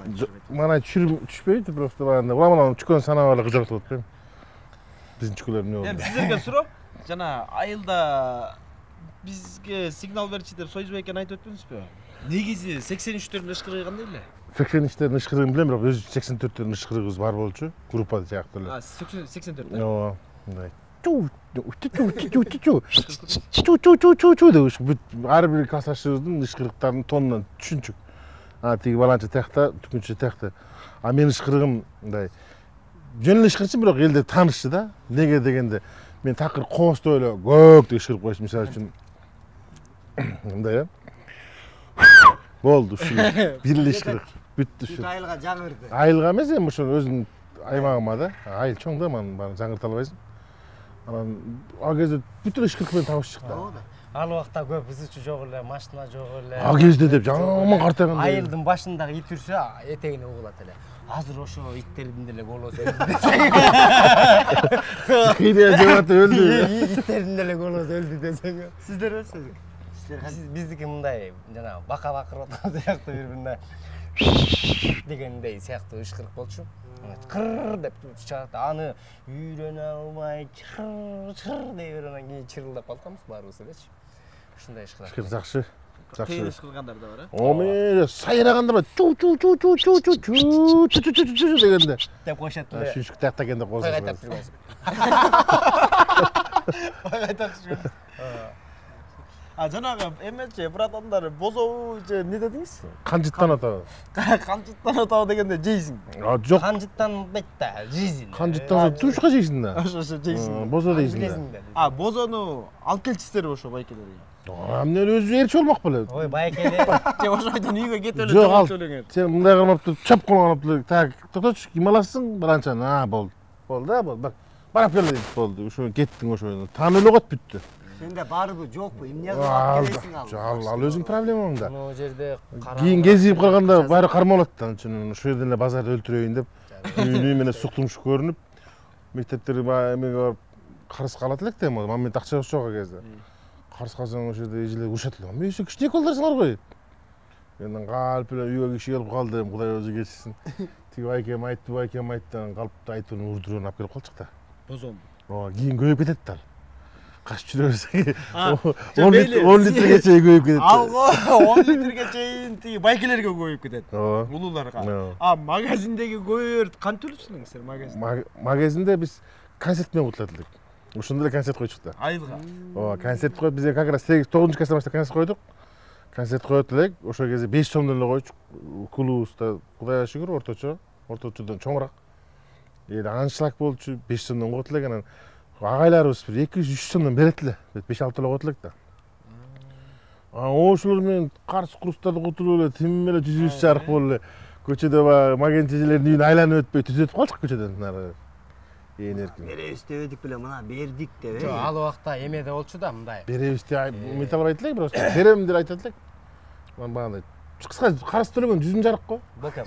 Мана түшпөйт просто баганда. Уламан чүкөнү санап эле кыжыртып атпайм. Биздин чүкөлөр эмне Эми болду? сиздерге суроо. Жана айылда бизге сигнал берчи деп Сойжбек экен айтып өтпөңүзбү? Негизи 83-төрдүн ышкырыгы кандай эле? 83-төрдүн ышкырыгын билем, бирок өзү 84-төрдүн ышкырыгыбыз бар болчу. Группа сыяктуу эле. 84. Ооба. Мындай. Чу деп ар бир классташыбыздын ышкырыктарын тоннан түшүнчүк. Тиги баланча тиякта, түкүнчү тиякта. А менин ышкырыгым мындай жөн эле ышкырчы, бирок элдер таанышчу да. Неге дегенде мен такыр коостой эле көк деп ышкырып коюш, мисалы үчүн. Мындай, болду ушул. Бир эле ышкырык. Бүттү ушул. Айылга жаңырды. Айылга эмес, эми ошол өзүнүн аймагыма да. Айыл чоң да, мана баарын жаңырта албайсың. Анан ал кезде бүт эле ышкырык менен табыш чыкты. Ал убакта көп ызычы жок эле, машина жок эле. Ал кезде деп жаман картайганда. Айылдын башындагы ит үрсө, этегине угулат эле. Азыр ошо иттердин деле голосу өлдү. Кийде жабат өлдү. Иттердин деле голосу өлдү десең. Сиздер өлсөңүз. Биздики мындай жана бака бакырып аткан сыяктуу бир мындай дегендей сыяктуу ышкырык болчу. Кыр деп чыгат. Аны үйрөнө албай чыр дей берип анан кийин чырылдап калганбыз баарыбыз элечи. Ушундай ышкырык. Ышкырык жакшы. Кыйын ышкыргандар да бар, э? Оме сайраганда бар. Чу дегенде. Деп коюшат эле. Шүшүк тиякта экенде Кой кайтап козу. жүргөнсүң. Кайтап жүргөн. Жанагы эмечи братандар бозобу же не дедиңиз? Канжыттан атабы. Канжыттан атабы дегенде жейсиң. Жок. Канжыттан бет да, жизнь. Канжыттан тушка жейсиң да. Ошо жейсиң. Бозо дейсиң Билесиң да. да. Бозону алып келчисиздерби ошо байкелерге? Эмне өзү эрчи болмок беле. Ой, байкеле. Же ошойдон үйгө кетип эле Жок, ал. төлөңөр. Сен мындай кармап туруп чап колгонуп туруп, так, токточу, ким аласың? Баланчаны. Болду. Болду да, болду. Бак. Барап келе дейт, болду. Ошо кеттиң ошойдон. Таанып эле коет бүттү. Сенде барбы, жокпу? Эмне кылып келесиң ал? Ал өзүң проблемаң да. Мына жерде Кийин кезип калганда баары кармалат да, анчын ошол жерден эле базарды өлтүрөйүн деп. Үйүнү менен суктумуш көрүнүп, мектептерге баягы эмеге барып карыз калат элек да, мамент акчабыз жок ал кезде. Карыз калсаң ошол жерде эжелер урушат эле. Мээсе кичинекей балдарсыңар го. Мен калп эле үйгө киши келип калды, Кудай өзү кечирсин. Тиги байкем айтты, калпты айтып урдуруп алып келип калчык да. Бозом. Ооба, кийин көбөйүп кетет да. Качып жүрө берсең 10 литрге чейин көбөйүп кетет. Алго 10 литрге чейин тиги байкелерге көбөйүп кетет. Ооба. Улууларга. Ооба. Магазиндеги көбөйөрдү кантип төлөйсүңөр магазинде? Магазинде биз концерт менен утулат элек. Ошондо эле концерт койчук да. Айылга. Ооба, концерт коюп бизге как раз 8-9 класста баштап концерт койдук. Концерт коет элек, ошол кезде 5 сомдон эле койчук. Клубубузда Кудайга шүгүр орточодон чоңураак. Аншлаг болчу, 5 сомдон коет элек, анан агайларыбыз бир 200-300 сомдон берет эле. 5-6 эле коет элек да. Ошолор менен карсы курстарды кутулуп эле, тим эле жүзүбүз жарык болуп эле. Көчөдө баягы магенчилердин үйүн айланып өтпөй түзөтүп калчык көчөдөн нары. Эркин. Беребиз дебедик беле, мына бердик деп. Жок, ал убакта эмеде болчу да мындай. Беребиз деп мете албайт элек, бирок берем деп айтат элек. Мана багындай кыска карыз төлөгөн жүзүн жарык го. Бокап.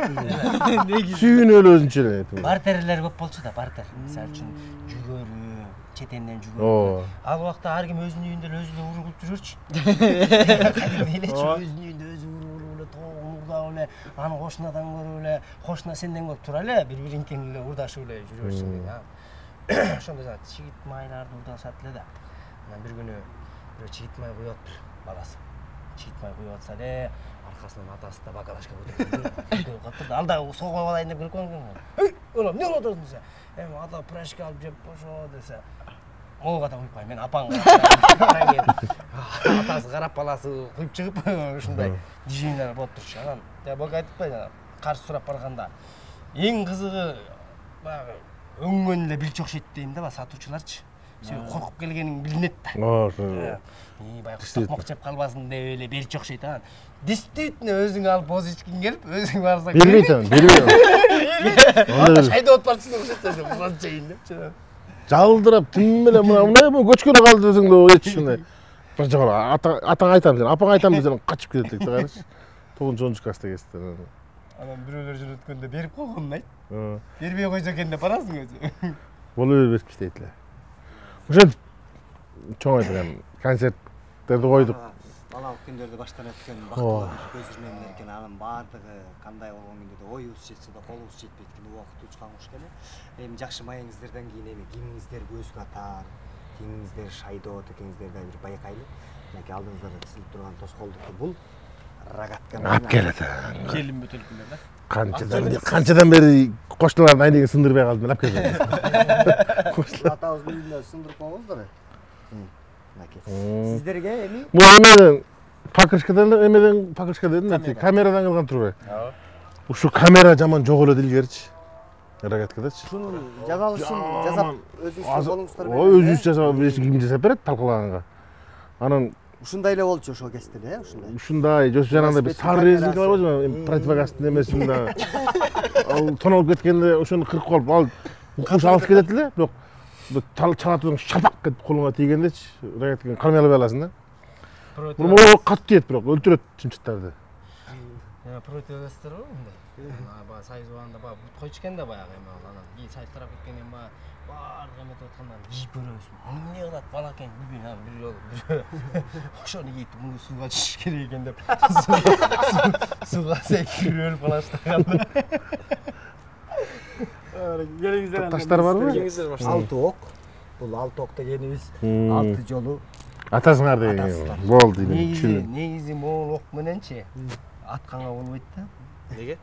Сүйүнүп эле өзүнчө эле. Бартерлер көп болчу да, бартер. Мисалы үчүн жүгөрү, четенден жүгөрү. Ооба. Ал убакта ар ким өзүнүн үйүндө эле өзү ургулуп жүрөрчү. Элечи өзүнүн үйүндө өзү ургулуп эле, тоогунурдап эле, аны кошунадан көрүп эле, кошуна сенден көп тура эле, бири-биринкени эле урдашып эле жүрөрсүң. Ошондо жана чигит майларды урдашат эле да. Анан бир күнү бирөө чигит май куюп атыптыр баласы. Чигит май куюп атса эле аркасынан атасы да бакалашка көтөрүп калыптыр. Ал да согуп алайын деп кирип калган. Эй, улам, эмне кылып атасың десе. Эми ата пирожка алып жеп ошо десе. Могуга да куйпайм, мен апаңга. Атасы карап баласы куюп чыгып ушундай движениялар болуп турчу. Анан бага айтпай жана каршы сурап барганда эң кызыгы баягы өңгөн эле билчи окшойт дейм да, баягы сатуучуларчы. Сен коркуп келгениң билинет да. Ошо. Баягы токмок жеп калбасын деп эле берчи окшойт. Анан действительно өзүң алып боз ичкиң келип, өзүң барсаң Бербейт. Анда шайдап атпарсың окшойт, мынча ийин депчи. Жалдырап тим менен мына көчкөнө калды өзүң деп айтчы мындай. Бир жагы атаңа айтам сен, апаңа айтам десең качып кетет элек да караш. 9-10 класста кести. Анан бирөөлөр жүрөткөндө берип койгонун айт. Бербей койсо экен деп барасың өзү. Боло бербешпи дейт эле. Ошентип чоң айдым, концерттерди койдук. Балалык күндөрдө баштан өткөн бактылуу көз ирмемдер экен. Анын баардыгы кандай болгон күндө да оюбуз жетсе да колубуз жетпейт экен. Убакыт учкан куш экен. Эми жакшы маеңиздерден кийин эми кимиңиздер көз катар, кимиңиздер шайдоот экениңиздерди бир байкайлы. Мынакей алдыңыздарда тизилип турган тоскоолдукту бул рогатка Алып келет. Келинби төлкүндөр да. Канчадан бери кошуналардын айнегин сындырбай калдым, алып келет. Атабыздын үйүнө сындырып койгоңуздар. Мынакей. Сиздерге эми Бул эмеден покрышка дедим, камерадан кылган турбайбы? Ушу камера жаман жок эле илгеричи. Рогаткадачы. ушунун жасалышын жасап өзүңүздүн колуңуздар менен. Өзүбүз жасап, ким жасап берет талкалаганга. Анан Ушундай эле болчу ошо кезде эле, ушундай. ушундай жосу жанагындай бир сары резинка бар го, противогазный эмесин да. Ал тоналып кеткенде ошону кыркып калып, ал куш алып кетет эле, бирок чала турган шапак кетип колуңа тийгендечи, рогатканы кармай албай каласың да. Бул катты тиет, бирок өлтүрөт чымчыктарды. Противогаздар бар мындай. Баягы сайыз убагында баягы бут койчу экен да баягы эми анан кийин сайыз тарап кеткенден баягы баардык эметип аткандан кийип көрөбүз. Эмне кылат балакен бүгүн бир жолу ошону кийип муну сууга түшүш керек экен деп сууга секирип өлүп калыштаганда. Келиңиздер анда. Таштар барбы? Алты ок. Бул алты ок дегенибиз 6 жолу Атасыңар деген болду дейм. Негизи могул ок мененчи атканга болбойт да. Неге?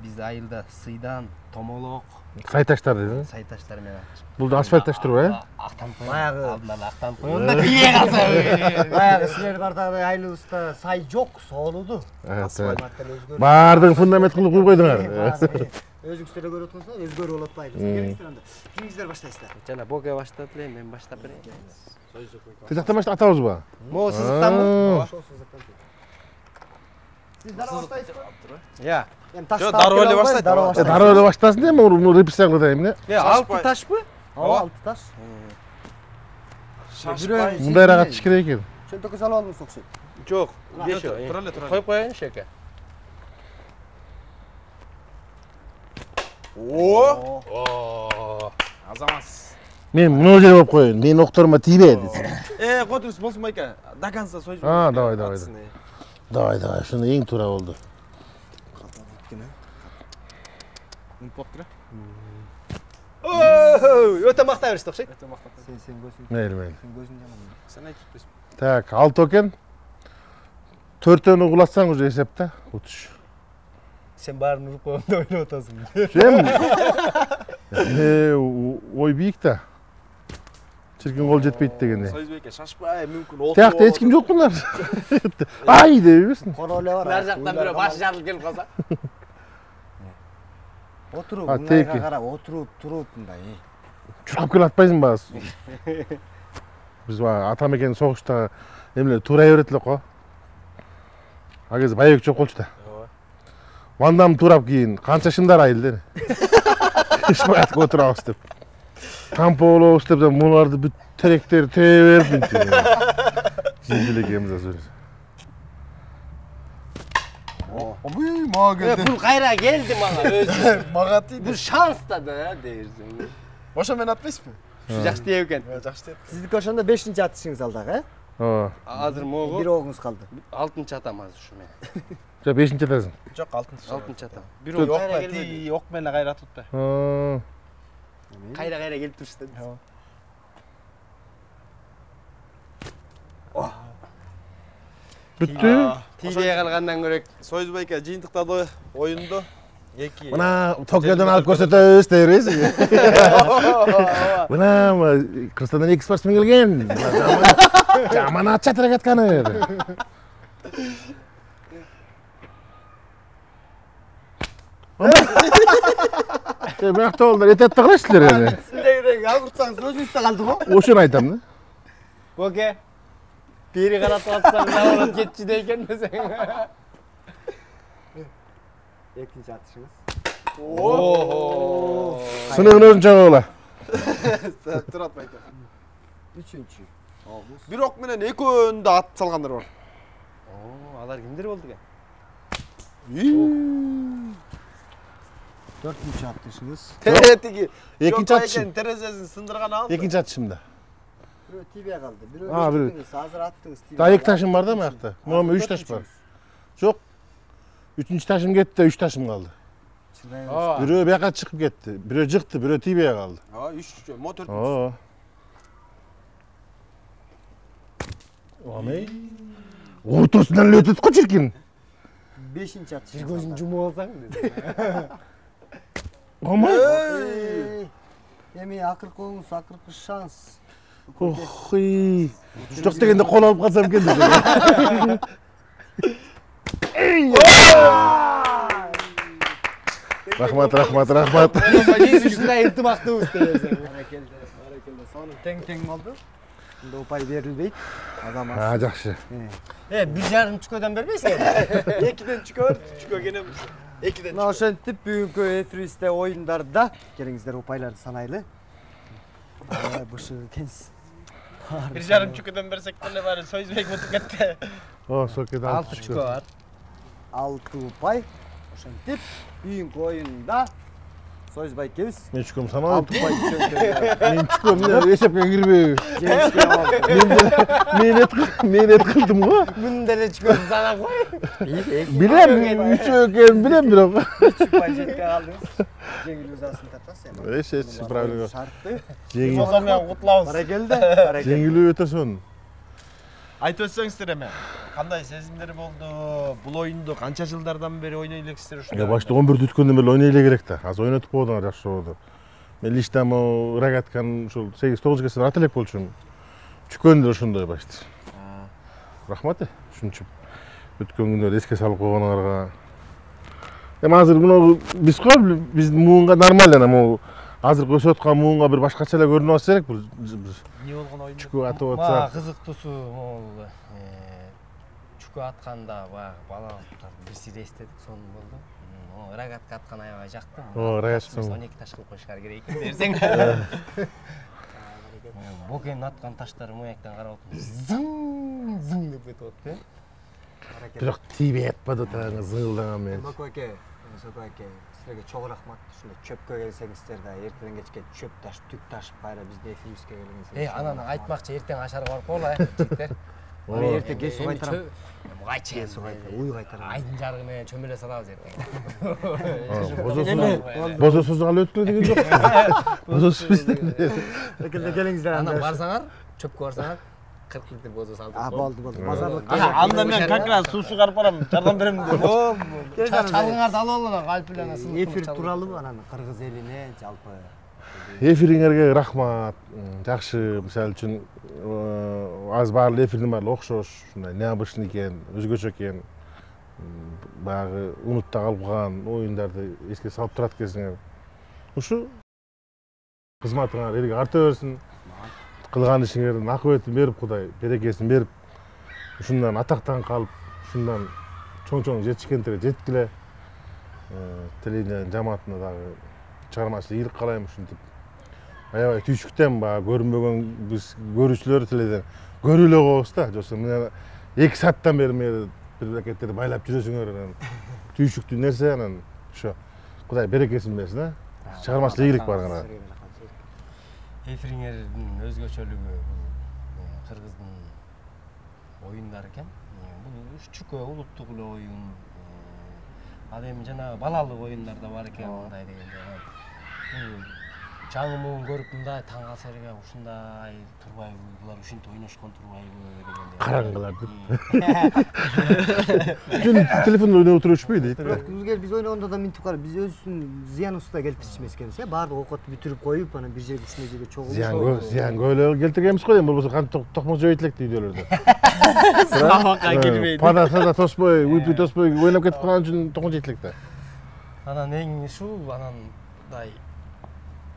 Биз айылда сыйдан, томолок, Сайташтар дейсиң. сайташтар менен. Бул да асфальт таштырбы, Актанып Баягы алдынан актанып койгондо тие калса. баягы силер бардагы айылыбызда сай жок, соолуду. Баардыгын фундамент кылып куюп койдуңар. Өзүңүздөр эле көрүп атсаңыздар, өзгөрүп болот атпайбы? Келиңиздер анда. Кимиңиздер баштайсыздар? Жана боке баштап эле, мен баштап берейин. Тез жактан атабызбы? Могу сызыктанбы? Ошол сызыктан. Сиз дара баштайсызбы? Эми таш Жок, дароо эле баштайт. Дароо эле баштасын эми муну репрессияга кытайм эмне? Алты ташпы? Ооба, 6 таш. Шашпай. Мындай рагат иш керек экен. Чөнтөккө салып алдыңыз окшойт. Жок, Тура эле. коюп коеюнчу эке. Азамас. Мен мына жерге коюп коеюн. Менин окторума тийбей десем. Котуңуз болсун байке. До конца сойып. Давай. Давай, ошону эң туура болду. Өтө мактай беришти окшойт. Сен көзүң. Мейли. Сен көзүң жаман. Сен айтып берсиң. Так, 6 экен. 4-төнү кулатсаң уже эсепте. Утуш. Сен баарын уруп коем деп ойлоп атасың. Ой бийик да. Чиркин кол жетпейт дегенде. Сойзбеке шашпай, мүмкүн отуруп. Тиякта эч ким жок мынар. Ай деп эмесин. Коро эле бар. Нар жактан бирөө башы жарылып келип калса. Отуруп, теки. мындайга карап, отуруп, туруп мындай. Чуркап келип атпайсыңбы? Биз атам экен согушта эмелер туурай берет элек го. А кезде байбек жок болчу да. Вандам туурап кийин канча шымдар айылды. Ишмаятка отурабыз деп. Кампо болобуз деп муларды бүт теректер тээ берип мынтип. Жиделе экенбиз азыр. Бул кайра келди мага өзү. Мага тийди. Бул шанс да дерсиң. Ошо мен атпайсызбы? Жакшы тиеп экен. Жакшы тип. Сиздики ошондо 5-чи атышыңыз алдағы, Ооба. Азыр могу Бир огуңуз калды. 6-чы атам азыр ушу мен. Жа 5-чи атасың. Жок, 6-чы. 6-чы атам. Бир ок менен ок менен кайра атып атпай. Кайра келип турушты. Бүттү. Тийбей калгандан көрөк. Сойыз байке жыйынтыктады оюнду. Мына Токиодон алып көрсөтөбүз дейбиз. Мына Кыргызстандан 2 спортсмен келген. Жаман ат чатырак атканы. Бирок толдар этет кыласыздар эми. Сиздерден агуртсаңыз өзүңүздө калды го. Ошону айтам да. Көке. Бери карап атсаң да болот кетчи дейкен десең. Экинчи атышыңыз. Сыныгын өзүн чагыла. Турат байке. Үчүнчү. Бир ок менен экөөнү ат салгандар бар. Алар кимдер болду экен? Төртүнчү атышыңыз. Тетиги. Экинчи атышым. Терезесин сындырган алды. Экинчи атышымда. Бирөө тийбей калды. Бирөө бирөө. азыр аттыңыз тийбей. Та 2 ташым бар да мыякта. Мону 3 таш бар. Жок. 3-үнчү ташым кетти, 3 ташым калды. Бирөө бияка чыгып кетти. Бирөө жыкты, бирөө тийбей калды. 3 мо 4. Аны. Ортосунан эле өтөт го чиркин. Бешинчи атышыңыз. Көзүн жумуп алсаң деди. Омай. Эми акыркы оңус, акыркы шанс. Охуй. Жок дегенде кол алып калсам экен десем. Рахмат. Ушундай ынтымактуубуз десең. Баракелде. Сонун тең болду. Мында упай берилбейт. Азамат. Жакшы. 1,5 чүкөдөн бербейсиң? 2ден чүкөр, чүкө кенем 2ден. Мына ошентип бүгүнкү эфиристе оюндарда келиңиздер упайларды санайлы. Бышы экенсиз. 1,5 чүкөдөн берсек деле баары Сойыз байке утуп кетти. Сокет 6 чүкө бар. 6 упай. Ошентип бүгүнкү оюнда Сойыз байкебиз Мен чүкөм санабайм. 6 упай чөңкөрдө Мен чүкөм эсепке кирбей. жеңишке алды. Мен эт кылдым го. Муну деле чүкөдү санап кой. Билем, 3 экенин билем бирок. 3 упай жетпей калдыңыз. Жеңил узасын тартасыз эми. Эч проблема. Шартты. Жеңил. Болсо мен кутулабыз. Баракелде. Жеңилүү өтө сонун. Айтып өтсөңүздөр эми. Кандай сезимдер болду? Бул оюнду канча жылдардан бери ойной элексиздер ушундай? Башта 11 өткөндөн бери ойной эле керек да. Азыр ойнотуп койдуңар жакшы болду. Мен лично рогатканы ушул 8-9 кесип ат элек болчумун. Чүкөндө ошондой башта. Рахмат ушунча өткөн күндөрдү эске салып койгонуңарга. Эми азыр муну биздин муунга нормально могу азыр өсүп аткан муунга бир башкача эле көрүнүп атса керек. Бир Не болгон оюн? чүкө атып Мага атса. кызыктуусу могул чүкө атканда баягы балалыктан бир сири эстедик, сонун болду. Рогатка аткан аябай жактым. рогатка. 12 таш кылып коюшкар керек экен десең. Бокенин аткан таштары мояктан карап отуруп зың деп кетип атты. Бирок тийбей атпады тагы зыңылдаган менен. Көке, силерге чоң рахмат. Ушундай чөпкө келсеңиздер да эртеден кечке чөп ташып, түк ташып кайра биздин эфиримизге келиңиздер. Анан айтмакчы эртең ашарга барып коелу, жигиттер. Мен эртең кесип кайтарам. Кайчы Уй кайтарам. айдын жарыгы менен чөмөлө салабыз эртең. Бозо созуп алып өткүлө деген жок. Бозо Келиңиздер Анан барсаңар, чөпкө барсаңар 40 литр бозо салып. Болду. Базарлык. Анда мен как раз суу чыгарып барам, жардам берем деп. Чалгыңарды алып алыңар, Алп эле анан Эфир тууралуу анан кыргыз элине жалпы эфириңерге рахмат. Жакшы, мисалы үчүн аз баары эфирдин баары окшош, ушундай необычный экен, өзгөчө экен. Баягы унутта калган оюндарды эске салып турат экенсиңер. Ушу кызматыңар элге арта берсин. Кылган ишиңердин акыбетін берип, Кудай берекесин берип, ушундан атактан калып, ушундан чоң жетишкендерге жеткиле. Телевидение жамаатына дагы чыгармачылык ийгилик каалайм ушинтип. Аябай түйшүктөн баягы көрүнбөгөн биз көрүүчүлөр телевидение көрүп эле коебуз да. Жоксо мына 2 сааттан бери мени бир бекеттерди байлап жүрөсүңөр анан түйшүктүү нерсе анан ошо Кудай берекесин берсин, а. Чыгармачылык ийгилик барыңар. Эфириңердин өзгөчөлүгү кыргыздын оюндары экен. Бул чүкө улуттук эле оюн. Ал эми жанагы балалык оюндар да бар экен, мындай дегенде. жаңы көрүп мындай таң калсарга ушундай турбайбы булар ушинтип ойношкон турбайбы дегендей караңгылар деп телефондо ойноп отурушпайбы дейт бирок илгери биз ойногондо да мынтип карап биз өзүбүздүн зыяныбызды келтирчү эмес экенбиз баардык оокатты бүтүрүп коюп анан бир жерге ушундай жерге чогулуп зыян көп эле келтиргенбиз го эми болбосо кантип токмок жебейт электи үйдөлөрдө сабакка кирбейди пада сада тоспой уйпуй тоспой ойноп кетип калган үчүн токмок жейт электи анан эң ушул анан мындай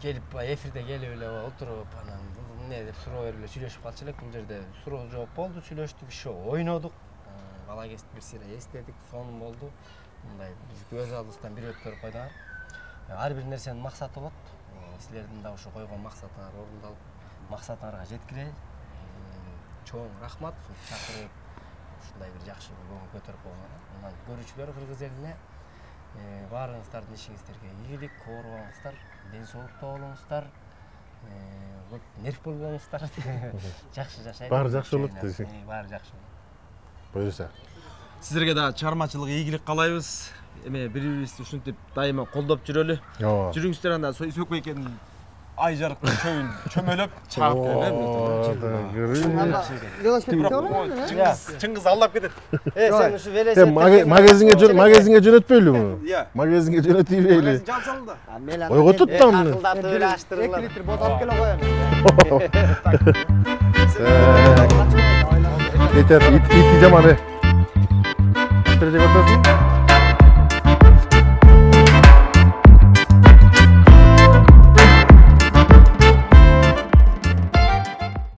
келип эфирде келип эле отуруп анан эмне деп суроо берип эле сүйлөшүп калчу элек бул жерде суроо жооп болду сүйлөштүк еще ойнодук бала кезди бир сыйра эстедик сонун болду мындай биз көз алдыбыздан бир өткөрүп койдуңар ар бир нерсенин максаты болот силердин да ушу койгон максатыңар орундалып максатыңарга жеткиле чоң рахмат чакырып ушундай бир жакшы көңүл көтөрүп койгоңар анан көрүүчүлөр кыргыз элине баарыңыздардын ишиңиздерге ийгилик оорубаңыздар ден соолукта болуңуздар көп нерв болбоңуздар жакшы жашайт баары жакшы болот десең баары жакшы буюрса сиздерге да чыгармачылык ийгилик каалайбыз эме бири бирибизди ушинтип дайыма колдоп жүрөлү ооба жүрүңүздөр анда Сөйсөк байкенин ай жарыктын чөйүн чөмөлөп чаап Чыңгыз алдап кетет сен ушу велосипед магазинге жөнөтпөйлүбү магазинге жөнөтпөйлү жапсал да ойго тут да муну акылдатып эле аштыргыла 2 литр боз алып келе коем ити жаман ортосун